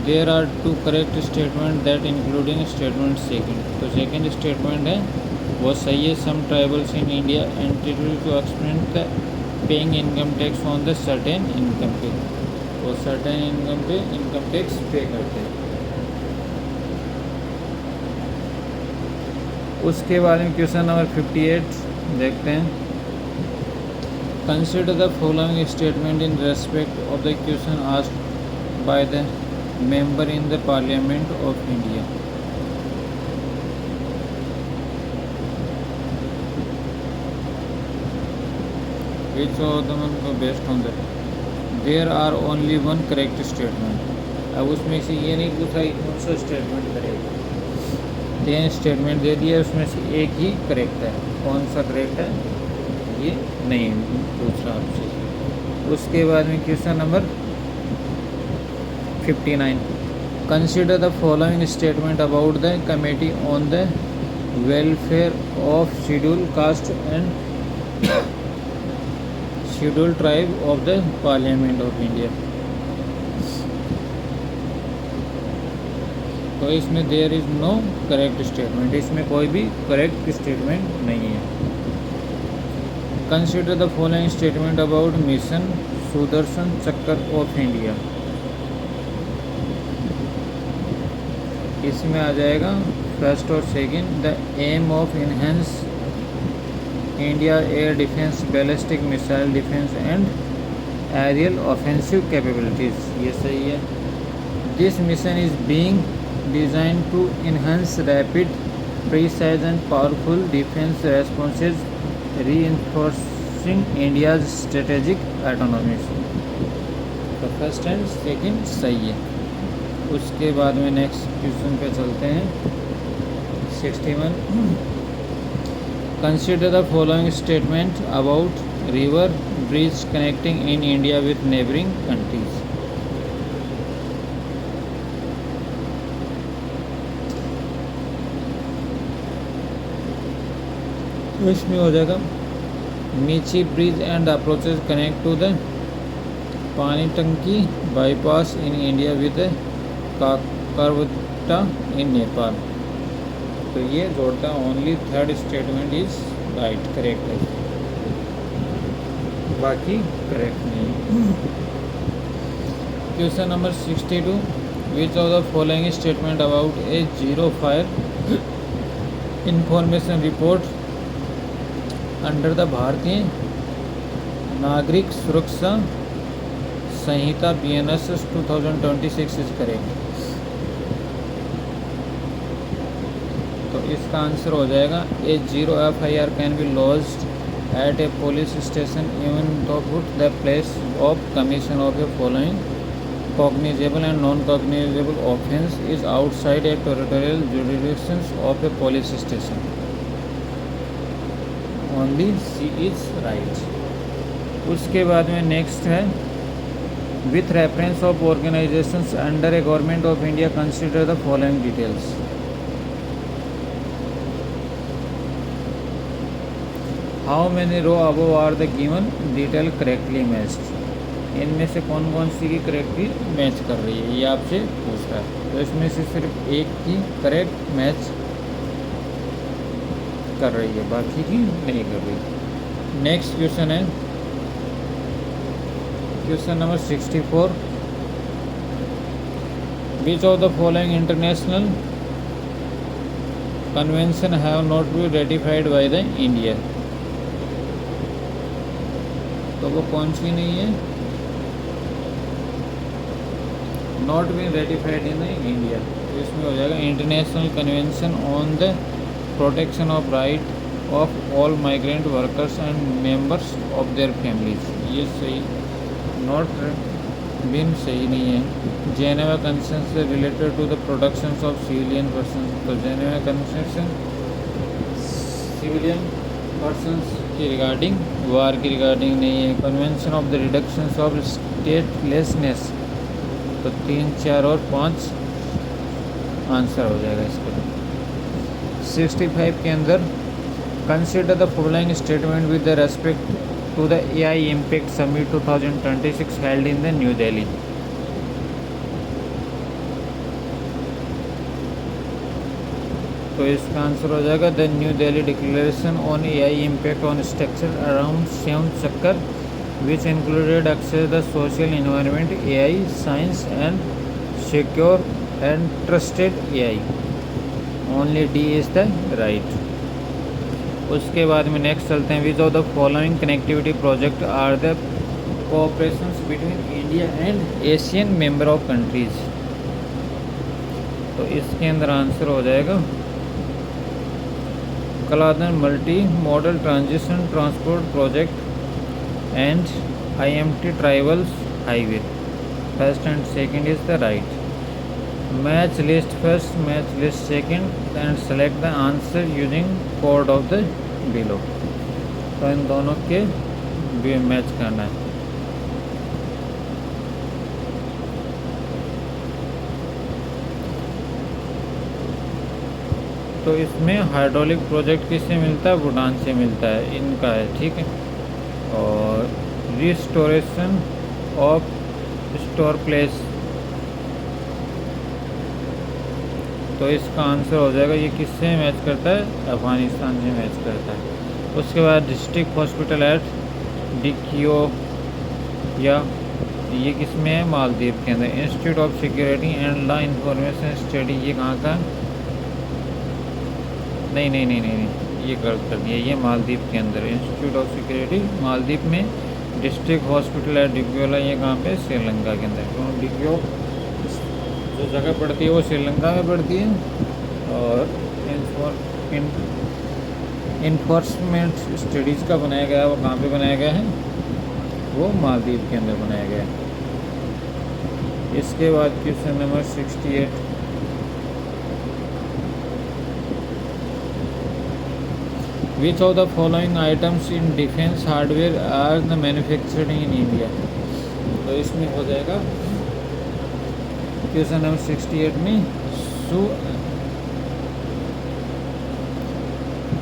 Speaker 1: There are two correct statement that including statement second. तो second statement है वो सही है. Some tribals in India entitled to explain the paying income tax on the certain income पे, वो certain income पे income tax पे करते हैं. उसके बाद में क्वेश्चन नंबर 58 देखते हैं. Consider the following statement in respect of the question asked by the member in the Parliament of India. Which of them are based on that? There are only one correct statement. अब उसमें से ये नहीं पूछा कि कौन सा statement करेगा. 10 स्टेटमेंट दे दिया, उसमें से एक ही करेक्ट है. कौन सा करेक्ट है ये नहीं पूछ रहा आपसे. उसके बाद में question number 59. Consider the following statement about the Committee on the Welfare of Scheduled Caste and Scheduled Tribe of the Parliament of India. तो इसमें there is no correct statement. इसमें कोई भी correct statement नहीं है. Consider the following statement about Mission Sudarshan Chakra of India. इसमें आ जाएगा first और second. The aim of enhance India air defence, ballistic missile defence and aerial offensive capabilities. ये सही है. This mission is being design to enhance rapid, precise and powerful defence responses, reinforcing India's strategic autonomy. तो first and second सही है. उसके बाद में next question पे चलते हैं. 61. Consider the following statement about river bridge connecting in India with neighbouring countries. इसमें हो जाएगा Mechi bridge and approaches connect to the Panitanki bypass in India with करवटा इन नेपाल. तो ये जोड़ता only third statement is right, correct है, बाकी correct नहीं. Question number 62. Which of the following statement about a zero fire information report under the Bharatiya Nagarik सुरक्षा संहिता BNSS 2026 is correct. तो इसका आंसर हो जाएगा a zero FIR can be lodged at a police station even though put the place of commission of a following cognizable and non cognizable offence is outside a territorial jurisdiction of a police station. Only C is right. उसके बाद में next है with reference of organizations under a government of India, consider the following details. How many row above are the given detail correctly matched? इनमें से कौन कौन सी की correctly match कर रही है ये आपसे पूछ रहा है. तो इसमें से सिर्फ एक की करेक्ट मैच कर रही है, बाकी की नहीं कर रही. नेक्स्ट क्वेश्चन है question number 64. Which of the following international convention have not be ratified by the India. तो वो कौन सी नहीं है, not be ratified in India. तो इसमें हो जाएगा international convention on the protection of right of all migrant workers and members of their families. ये सही, नॉट बिन सही नहीं है. जेनेवा कन्वेंशन से related to the protection of civilian person. तो जेनेवा कन्वेंशन सिविलियन पर्सन्स की regarding, वार की regarding नहीं है. Convention of the reduction of statelessness तो 3, 4 और 5 आंसर हो जाएगा इसका। 65 के अंदर consider the following statement with the respect to the AI impact summit 2026 held in the new Delhi. तो इसका आंसर हो जाएगा the new Delhi declaration on AI impact on structure around 7 चक्कर which included access the social environment, AI, science and secure and trusted AI. Only D is the right. उसके बाद में next चलते हैं। Which of the following connectivity project are the cooperations between India and Asian member of countries. तो इसके अंदर answer हो जाएगा Kaladan multi modal transition transport project and IMT Tribals Highway. First and second is the right. Match list first, match list second and select the answer using code of the below. तो इन दोनों के भी match करना है। तो इसमें hydraulic project किससे मिलता है? भूटान से मिलता है, इनका है, ठीक है। और रिस्टोरेशन ऑफ स्टोर प्लेस, तो इसका आंसर हो जाएगा ये किससे मैच करता है? अफगानिस्तान से मैच करता है। उसके बाद डिस्ट्रिक्ट हॉस्पिटल एट डिक्यो या ये किस में है? मालदीव के अंदर। Institute of security and law information study, ये कहाँ का? नहीं, ये गलत कर दिया, ये मालदीव के अंदर। इंस्टीट्यूट ऑफ सिक्योरिटी मालदीव में, डिस्ट्रिक्ट हॉस्पिटल है डिग्योला, ये कहाँ पे? श्रीलंका के अंदर। क्यों? डिग्यो जो जगह पड़ती है वो श्रीलंका में पड़ती है, और इन्फोर्समेंट स्टडीज़ का बनाया गया है वो कहाँ पे बनाया गया है? वो मालदीव के अंदर बनाया गया है। इसके बाद question number 68। Which of the following items in defense hardware are the manufactured in India? तो इसमें हो जाएगा क्वेश्चन नंबर 68 में सू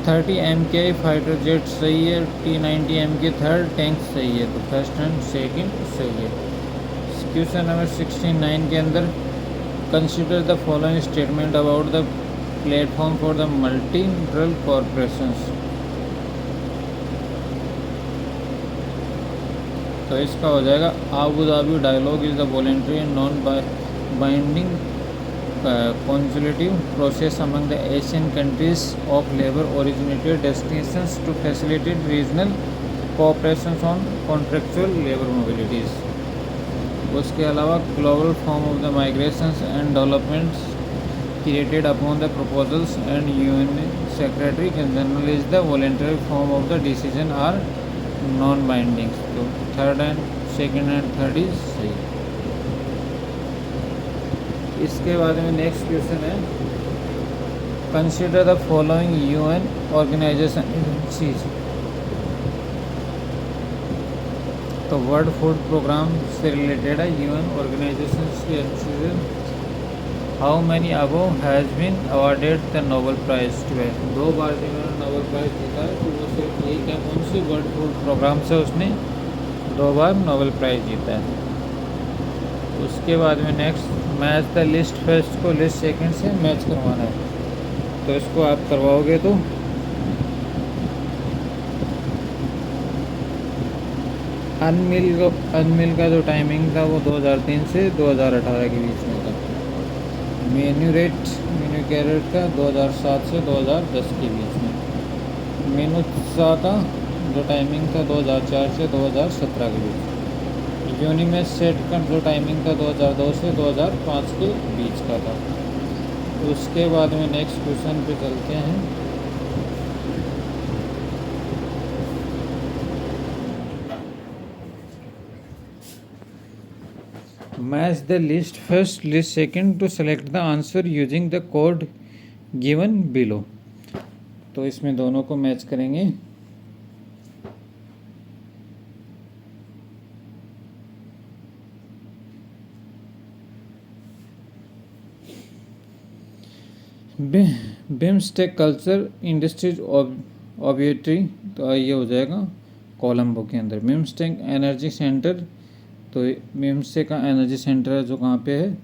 Speaker 1: 30 MK फाइटर जेट सही है, T90 MK थर्ड टैंक सही है, तो फर्स्ट एंड सेकंड सही है। क्वेश्चन नंबर 69 के अंदर consider the following statement about the platform for the multinational corporations. तो इसका हो जाएगा Abu Dhabi dialogue is the voluntary non binding consultative process among the Asian countries of labour originated destinations to facilitate regional cooperation on contractual labour mobilities. उसके अलावा global form of the migrations and developments created upon the proposals and UN secretary general is the voluntary form of the decision are non binding. तो third and second and third is सही। इसके बाद में next question है consider the following UN organisation agencies. तो world food programme से related है UN organisation की एजेंसीज। How many above has been awarded the Nobel prize to? 2 बार जिन्होंने नोबेल प्राइज जीता है, तो वो सिर्फ एक है, कौन सी? वर्ल्ड फूड प्रोग्राम से उसने 2 बार नोबेल प्राइज जीता है। उसके बाद में next match the list first को लिस्ट सेकंड से मैच करवाना है, तो इसको आप करवाओगे तो अनमिल का जो टाइमिंग था वो 2003 से 2018 के बीच में था। मेन्यू कैरेट का 2007 से 2010 के बीच में। मेनूसा का जो टाइमिंग था 2004 से 2017 के बीच। यूनिमेश सेट का जो टाइमिंग था 2002 से 2005 के बीच का था। उसके बाद में नेक्स्ट क्वेश्चन पे चलते हैं। Match the list first, list second to select the answer using the code given below। तो इसमें दोनों को मैच करेंगे। बिम्स्टेक कल्चर इंडस्ट्रीज ऑब्जेक्टरी, तो ये हो जाएगा कोलंबो के अंदर। बिम्स्टेक एनर्जी सेंटर, तो बिम्स्टेक का एनर्जी सेंटर है जो कहाँ पे है,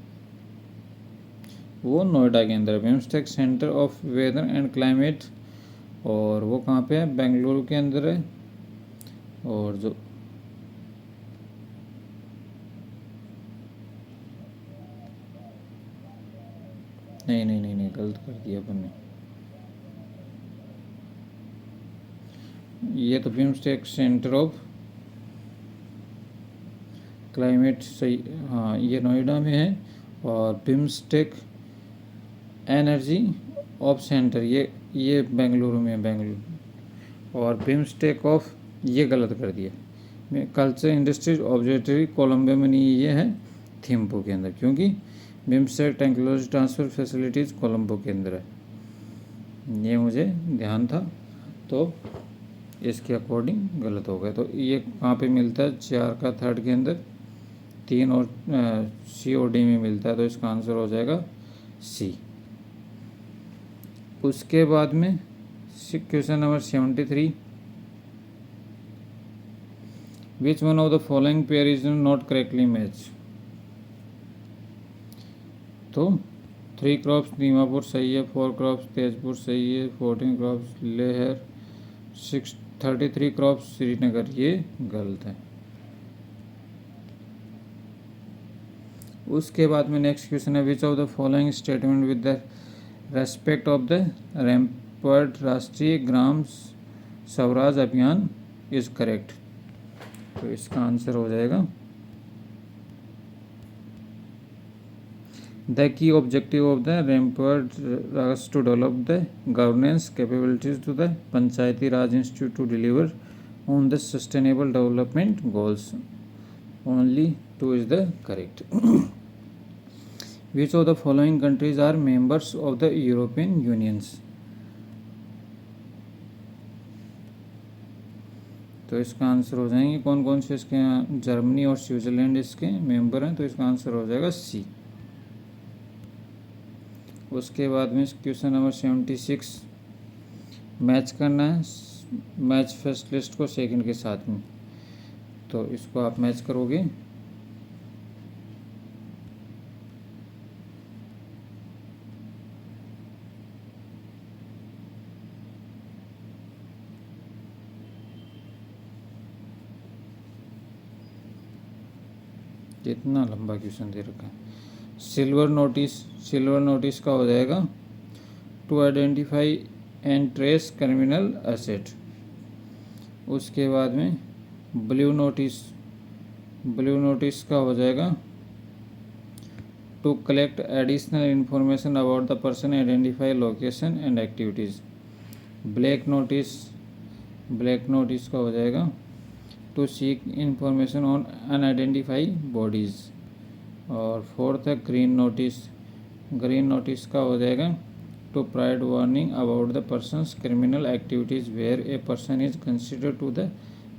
Speaker 1: वो नोएडा के अंदर। BIMSTEC centre of weather and climate, और वो कहाँ पे है, बेंगलुरु के अंदर है। और जो नहीं गलत कर दिया अपन ने, ये तो बिम्स्टेक सेंटर ऑफ क्लाइमेट सही, हाँ ये नोएडा में है। और बिम्स्टेक एनर्जी ऑफ सेंटर ये बेंगलुरु में है, बेंगलुरु। और बिम्स्टेक ऑफ ये गलत कर दिया, कल्चर इंडस्ट्रीज ऑब्जर्वेटरी कोलंबो में नहीं, ये है थिम्पू के अंदर, क्योंकि BIMSTEC technology transfer facilities Colombo के अंदर है, ये मुझे ध्यान था, तो इसके अकॉर्डिंग गलत हो गया। तो ये कहाँ पे मिलता है, 4 का थर्ड के अंदर, 3 और COD में मिलता है, तो इसका आंसर हो जाएगा C। उसके बाद में question number 73, which one of the following pair is not correctly match. तो 3 क्रॉप्स दीमापुर सही है, 4 क्रॉप्स तेजपुर सही है, 14 क्रॉप्स लेहर, 33 क्रॉप्स श्रीनगर, ये गलत है। उसके बाद में नेक्स्ट क्वेश्चन है, which of the following statement with the respect of the revamped Rashtriya Gram Swaraj Abhiyan is correct. तो इसका आंसर हो जाएगा, the key objective of the revamped Raj to develop the governance capabilities to the Panchayati Raj institute to deliver on the sustainable development goals, only 2 is the correct. Which of the following countries are members of the European Unions? तो इसका answer हो जाएंगे कौन कौन से, इसके Germany और Switzerland इसके मेंबर हैं, तो इसका आंसर हो जाएगा C। उसके बाद में क्वेश्चन नंबर 76, मैच करना है मैच फर्स्ट लिस्ट को सेकंड के साथ में, तो इसको आप मैच करोगे। कितना लंबा क्वेश्चन दे रखा है। सिल्वर नोटिस का हो जाएगा to identify and trace criminal asset. उसके बाद में ब्लू नोटिस का हो जाएगा to collect additional information about the person, identify location and activities. Black notice का हो जाएगा to seek information on unidentify bodies. और फोर्थ है ग्रीन नोटिस का हो जाएगा to provide warning about the persons criminal activities where a person is considered to the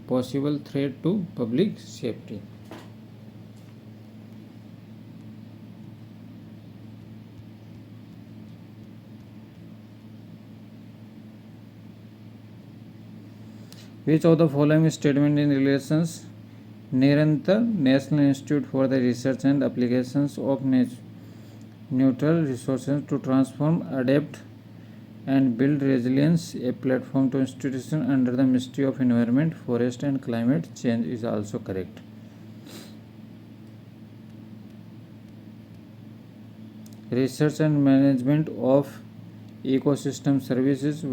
Speaker 1: possible threat to public safety. Which of the following statement in relations Nirantar National Institute for the Research and Applications of Natural Resources to Transform, Adapt and Build Resilience, a platform to institution under the Ministry of Environment, Forest and Climate Change is also correct. Research and Management of Ecosystem Services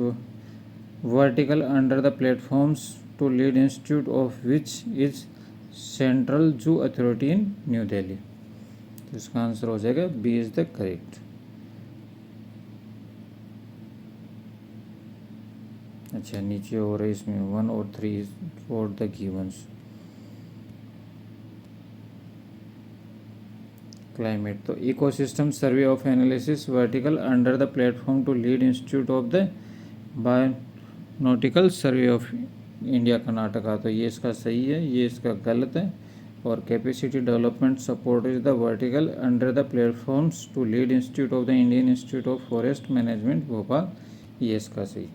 Speaker 1: vertical under the platforms to lead institute of which is Central Zoo Authority in New Delhi। तो इसका answer हो जाएगा B is the correct. अच्छा नीचे हो रहा है इसमें 1 और 3 फॉर द गिवंस। क्लाइमेट, तो ecosystem survey of analysis vertical under the platform to lead institute of the botanical survey of India Karnataka. तो ये इसका सही है, ये इसका गलत है। और capacity development support is the vertical under the platforms to lead institute of the Indian institute of forest management Bhopal. ये इसका सही।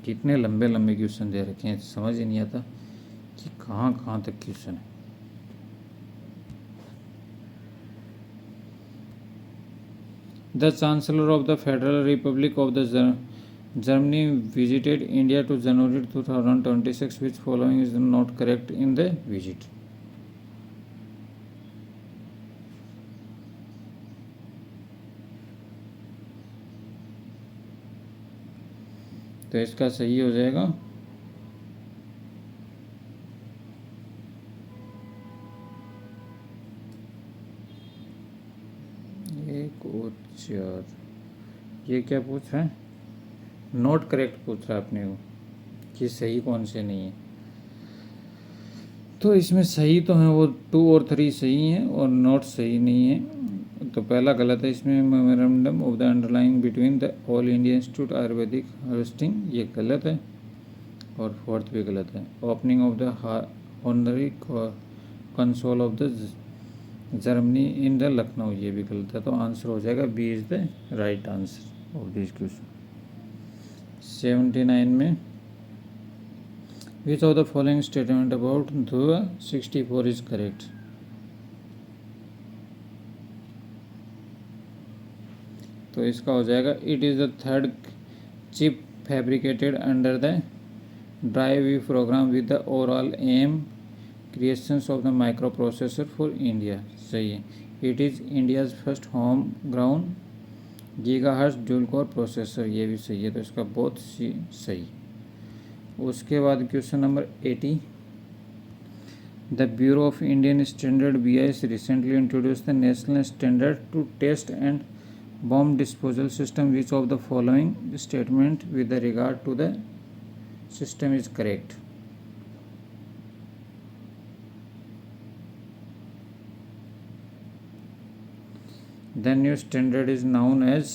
Speaker 1: कितने लंबे लंबे क्वेश्चन दे रखे हैं, समझ ही नहीं आता कि कहाँ कहाँ तक क्वेश्चन है। The chancellor of the federal Republic of the Germany visited India to January 2026. Which following is not correct in the visit? तो इसका सही हो जाएगा एक और चार। ये क्या पूछ रहा है? नोट करेक्ट पूछ रहा है अपने को कि सही कौन से नहीं है। तो इसमें सही तो है वो 2 और 3 सही हैं और नोट सही नहीं है। तो पहला गलत है इसमें, memorandum of the underlying between the all India institute ayurvedic harvesting, ये गलत है। और फोर्थ भी गलत है, opening of the honorary consul of the Germany in the Lucknow, ये भी गलत है। तो आंसर हो जाएगा B is the right answer of this question. 79 में which of the following statement about धुआ 64 इज करेक्ट? तो इसका हो जाएगा it is the third chip fabricated under the drive V programme with the overall aim creations of the microprocessor for India, सही है। It is India's first homegrown gigahertz dual core processor, ये भी सही है। तो इसका बहुत सही। उसके बाद question number 80, the bureau of Indian standard BIS recently introduce the national standard to test and bomb disposal system. Which of the following statement with the regard to the system is correct? The new standard is known as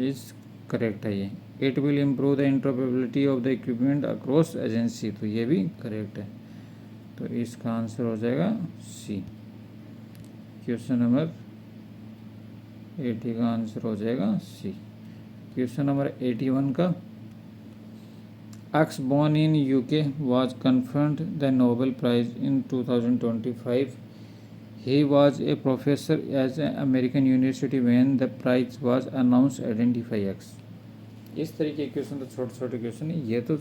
Speaker 1: is correct है ये। It will improve the interoperability of the equipment across agency, तो ये भी correct है। तो इसका answer हो जाएगा सी। क्वेश्चन नंबर 80 का आंसर हो जाएगा सी। क्वेश्चन नंबर 81 का, X born in UK was conferred the Nobel Prize in 2025. He was a professor at an American university when the prize was announced. Identify X. इस तरीके के question तो छोटे छोटे क्वेश्चन है, ये तो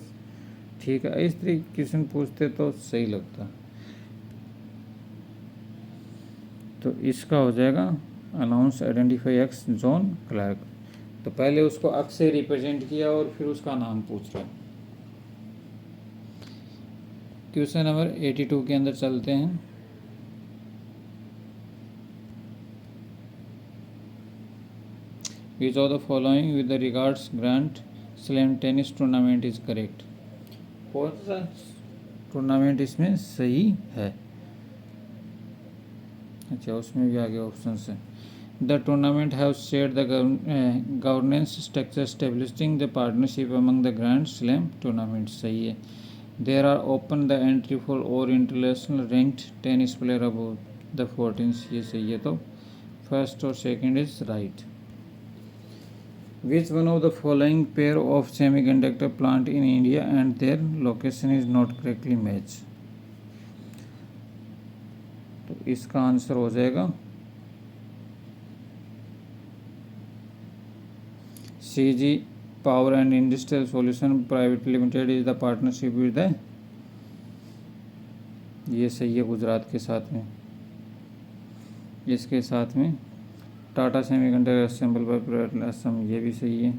Speaker 1: ठीक है। इस तरीके के क्वेश्चन पूछते तो सही लगता। तो इसका हो जाएगा announce identify X John Clark. तो पहले उसको एक्स से रिप्रेजेंट किया और फिर उसका नाम पूछ रहा। क्वेश्चन नंबर 82 के अंदर चलते हैं। Which of the following with the regards Grand Slam tennis tournament is correct? कौन सा टूर्नामेंट इसमें सही है? अच्छा, उसमें भी आगे ऑप्शन है। The tournament have set the governance structure establishing the partnership among the grand slam tournament, सही है। There are open the entry for और international ranked tennis player above the 14, ये सही है। तो फर्स्ट और second is right. Which one of the following pair of semiconductor plant in India and their location is not correctly matched? तो इसका answer हो जाएगा CG Power and Industrial Solution Private Limited is the partnership with the, ये सही है, गुजरात के साथ में। इसके साथ में Tata semiconductor assemble by private Assam, ये भी सही है।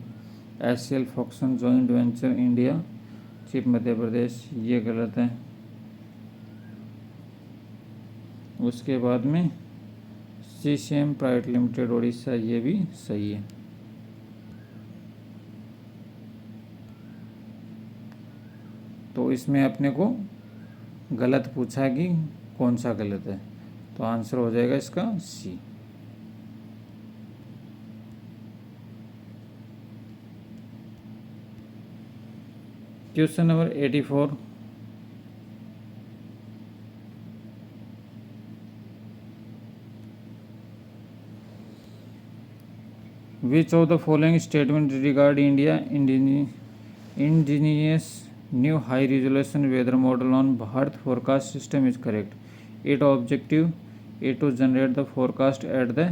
Speaker 1: HCL Foxconn joint venture India chip Madhya Pradesh, ये गलत है। उसके बाद में CCM प्राइवेट लिमिटेड उड़ीसा, ये भी सही है। तो इसमें अपने को गलत पूछा कि कौन सा गलत है, तो आंसर हो जाएगा इसका C. Question number 84, Which of the following statement regard India indigenous new high resolution weather model on Bharat forecast system is correct? It objective A to generate the forecast at the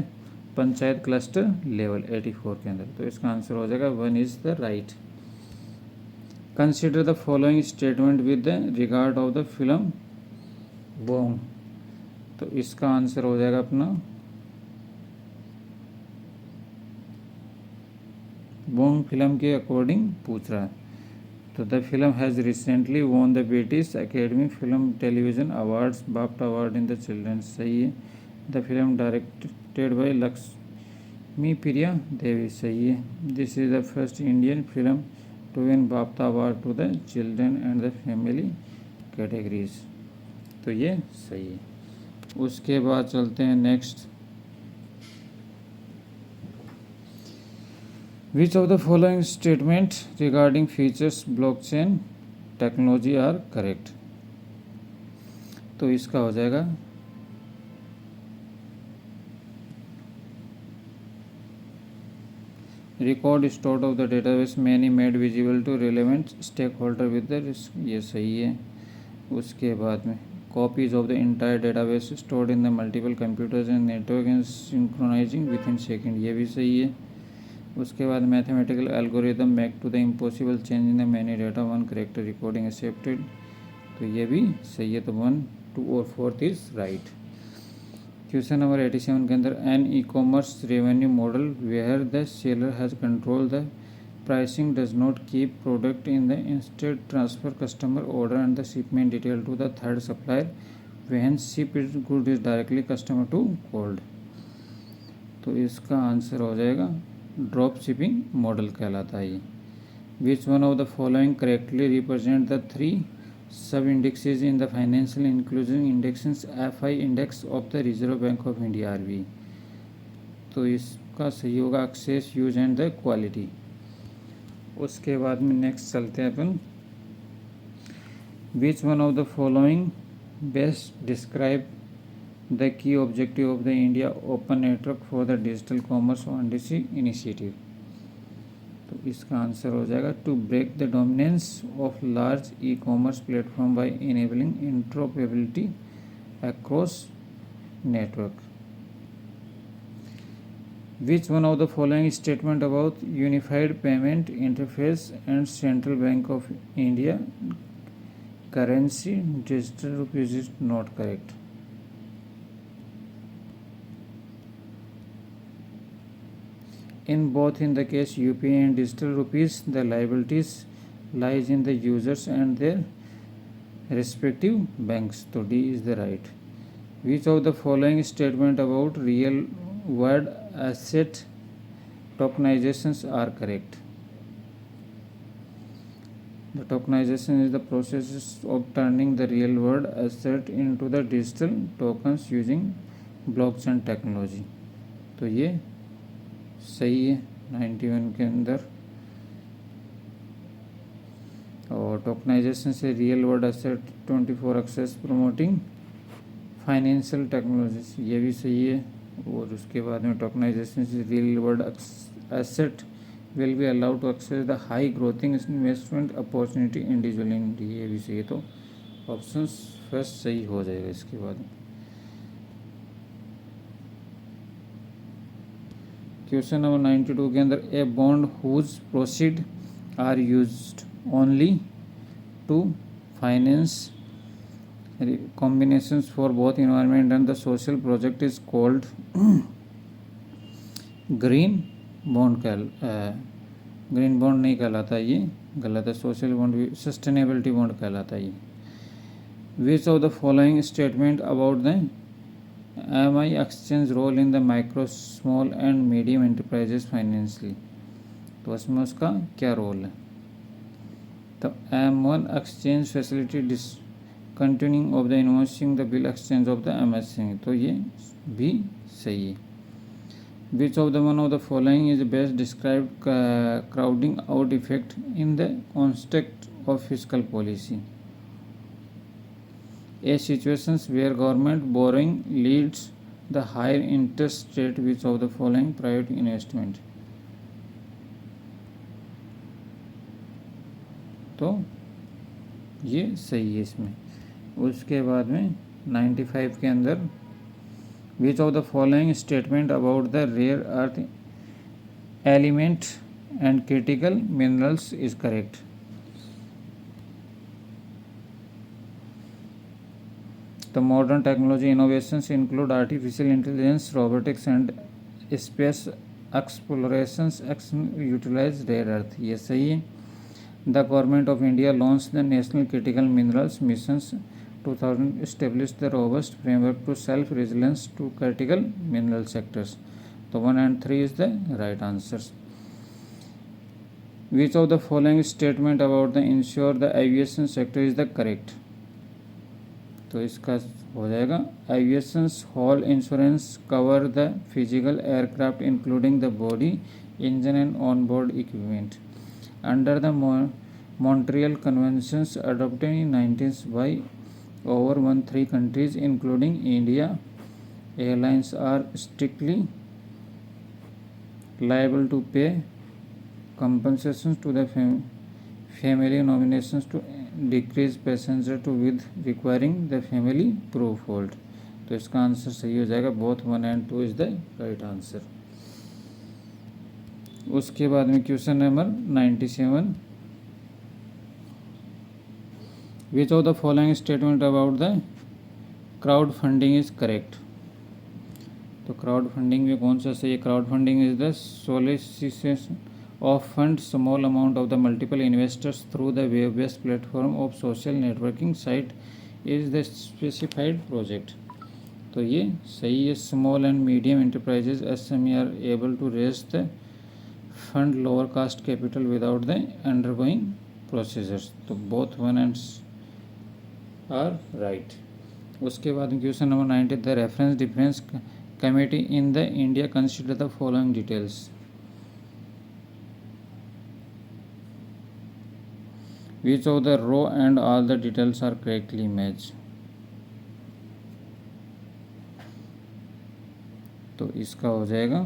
Speaker 1: panchayat cluster level 84 के अंदर। तो इसका answer हो जाएगा 1 is the right. Consider the following statement with the regard of the film Bong. तो इसका answer हो जाएगा अपना बॉन्ग फिल्म के अकॉर्डिंग पूछ रहा है। तो the film has recently won the British academy film television awards BAFTA award in the children's. सही है। The film directed by Lakshmi Priya Devi. सही है। This is the first Indian film to win BAFTA award to the children and the family categories. तो ये सही है। उसके बाद चलते हैं next. Which of the following statements regarding features blockchain technology are correct? तो इसका हो जाएगा record stored of the database many made visible to relevant stakeholder with the risk। ये सही है। उसके बाद में copies of the entire database stored in the multiple computers and network and synchronizing within second। ये भी सही है। उसके बाद mathematical algorithm make to the impossible change in the many data 1 character recording accepted. तो ये भी सही है। तो 1, 2 और 4 इज राइट। क्वेश्चन नंबर 87 के अंदर an ecommerce revenue model where the seller has control the pricing does not keep product in the instead transfer customer order and the shipment detail to the third supplier when ship is good is directly customer to cold. तो इसका answer हो जाएगा drop shipping model कहलाता है ये। Which one of the following correctly represent the 3 sub indexes in the financial inclusion indexes FI index of the reserve bank of India RBI। तो इसका सही होगा access use and the quality. उसके बाद में नेक्स्ट चलते हैं अपन। Which one of the following best describe the key objective of the India Open Network for the Digital Commerce ONDC initiative। तो इसका आंसर हो जाएगा to break the dominance of large ecommerce platform by enabling interoperability across network. Which one of the following statement about unified payment interface and central bank of India currency digital rupees is not correct? In both in the case UPI and digital rupees, the liabilities lies in the users and their respective banks. So D is the right. Which of the following statement about real world asset tokenizations are correct? The tokenization is the process of turning the real world asset into the digital tokens using blockchain technology। तो ये सही है 91 के अंदर। और tokenisation से real world asset 24 access promoting financial technology. ये भी सही है। और उसके बाद में टोकनाइजेशन से real world asset will be allowed to access the high growthing investment opportunity individual in. ये भी सही है। तो ऑप्शन फर्स्ट सही हो जाएगा इसके बाद। क्वेश्चन नंबर 92 के अंदर a bond whose proceed are used only to finance combinations for both environment and the social project is called green bond. Green bond नहीं कहलाता, ये गलत है। सोशल बॉन्ड भी सस्टेनेबिलिटी बॉन्ड कहलाता है ये। Which of the following statement about the MI exchange role in the micro small and medium enterprises financially। तो इसमें उसका क्या रोल है? तो M1 exchange facility discontinuing of the invoicing the bill exchange of the MSME। तो ये भी सही है। Which of the one of the following is best described crowding out effect in the context of fiscal policy? A situations where government borrowing leads the higher interest rate, which of the following private investment? तो ये सही है इसमें। उसके बाद में 95 के अंदर which of the following statement about the rare earth element and critical minerals is correct. The modern technology innovations include artificial intelligence, robotics, and space explorations utilize rare earth. ये सही है। The government of India launched the National Critical Minerals Missions 2000, established the robust framework to self-resilience to critical mineral sectors. So 1 and 3 is the right answers. Which of the following statement about the ensure the aviation sector is the correct? तो इसका हो जाएगा aviation hall insurance cover the physical aircraft including the body engine and on board equipment under the Montreal conventions adopted in 19 by over 13 countries including India. Airlines are strictly liable to pay compensations to the family nominations to decrease passenger to with requiring the family proof hold. तो इसका answer सही हो जाएगा। Both 1 and 2 is the right answer. उसके बाद में question number 97 which of the following statement about the crowd funding is correct. तो crowd funding में कौन सा सही है? Crowd funding is the solicitation of fund small amount of the multiple investors through the web-based platform of social networking site is the specified project. तो ये सही है। Small and medium enterprises SME are able to raise the fund lower cost capital without the undergoing procedures. तो both 1 and are right. उसके बाद question number 90 the reference difference committee in the India consider the following details. Which of the row and all the details are correctly matched? तो इसका हो जाएगा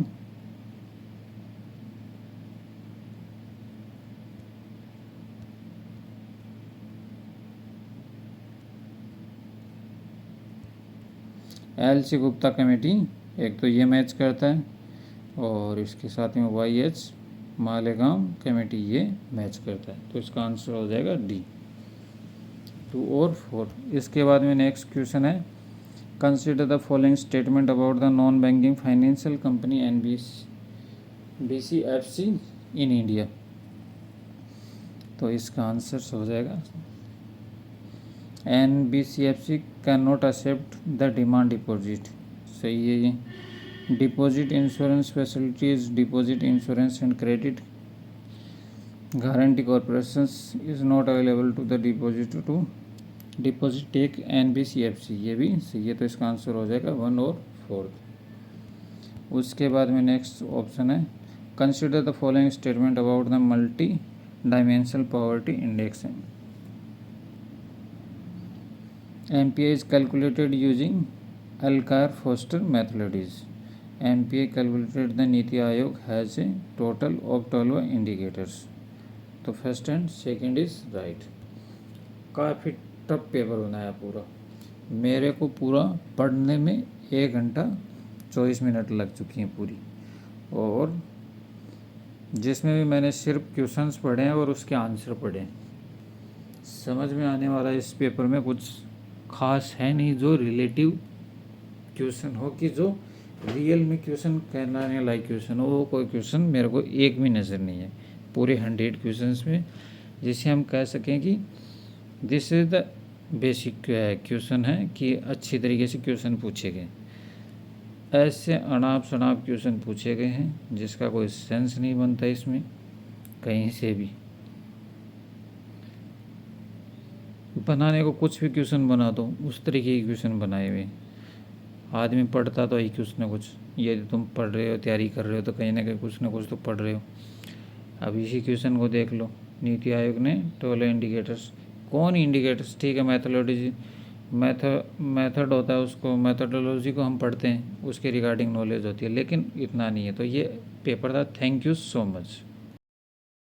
Speaker 1: LC Gupta committee, एक तो ये मैच करता है और इसके साथ में YH मालेगांव कमेटी ये मैच करता है। तो इसका आंसर हो जाएगा D 2 और 4। इसके बाद में नेक्स्ट क्वेश्चन है consider the following statement about the non banking financial company NBCFC in India. तो इसका आंसर हो जाएगा NBCFC can not accept the demand deposit. सही है ये। Deposit insurance facilities, deposit insurance and credit guarantee corporations is not available to the deposit take NBCFC। ये भी सही है। तो इसका आंसर हो जाएगा 1 और 4। उसके बाद में नेक्स्ट ऑप्शन है consider the following statement about the multi dimensional poverty index. MPI is calculated using Alkar-Foster methodologies. MPI calculated the Niti Aayog has a total of 12 indicators. तो first and second is right. काफ़ी tough paper बनाया पूरा। मेरे को पूरा पढ़ने में 1 घंटा 24 मिनट लग चुकी हैं पूरी, और जिसमें भी मैंने सिर्फ क्वेश्चंस पढ़े हैं और उसके आंसर पढ़े हैं। समझ में आने वाला इस पेपर में कुछ खास है नहीं जो रिलेटिव क्वेश्चन हो, कि जो रियल में क्वेश्चन कहलाने लायक क्वेश्चन हो, वो कोई क्वेश्चन मेरे को एक भी नज़र नहीं है पूरे 100 क्वेश्चंस में, जिसे हम कह सकें कि this is the basic question है कि अच्छी तरीके से क्वेश्चन पूछे गए। ऐसे अनाप शनाप क्वेश्चन पूछे गए हैं जिसका कोई सेंस नहीं बनता इसमें कहीं से भी। बनाने को कुछ भी क्वेश्चन बना दो, उस तरीके के क्वेश्चन बनाए हुए। आदमी पढ़ता तो यही कुछ ना कुछ, यदि तुम पढ़ रहे हो, तैयारी कर रहे हो, तो कहीं ना कहीं कुछ ना कुछ तो पढ़ रहे हो। अब इसी क्वेश्चन को देख लो, नीति आयोग ने 12 इंडिकेटर्स, कौन इंडिकेटर्स, ठीक है मैथोलॉजी मेथड होता है, उसको मैथोडोलॉजी को हम पढ़ते हैं, उसके रिगार्डिंग नॉलेज होती है, लेकिन इतना नहीं है। तो ये पेपर था। Thank you so much.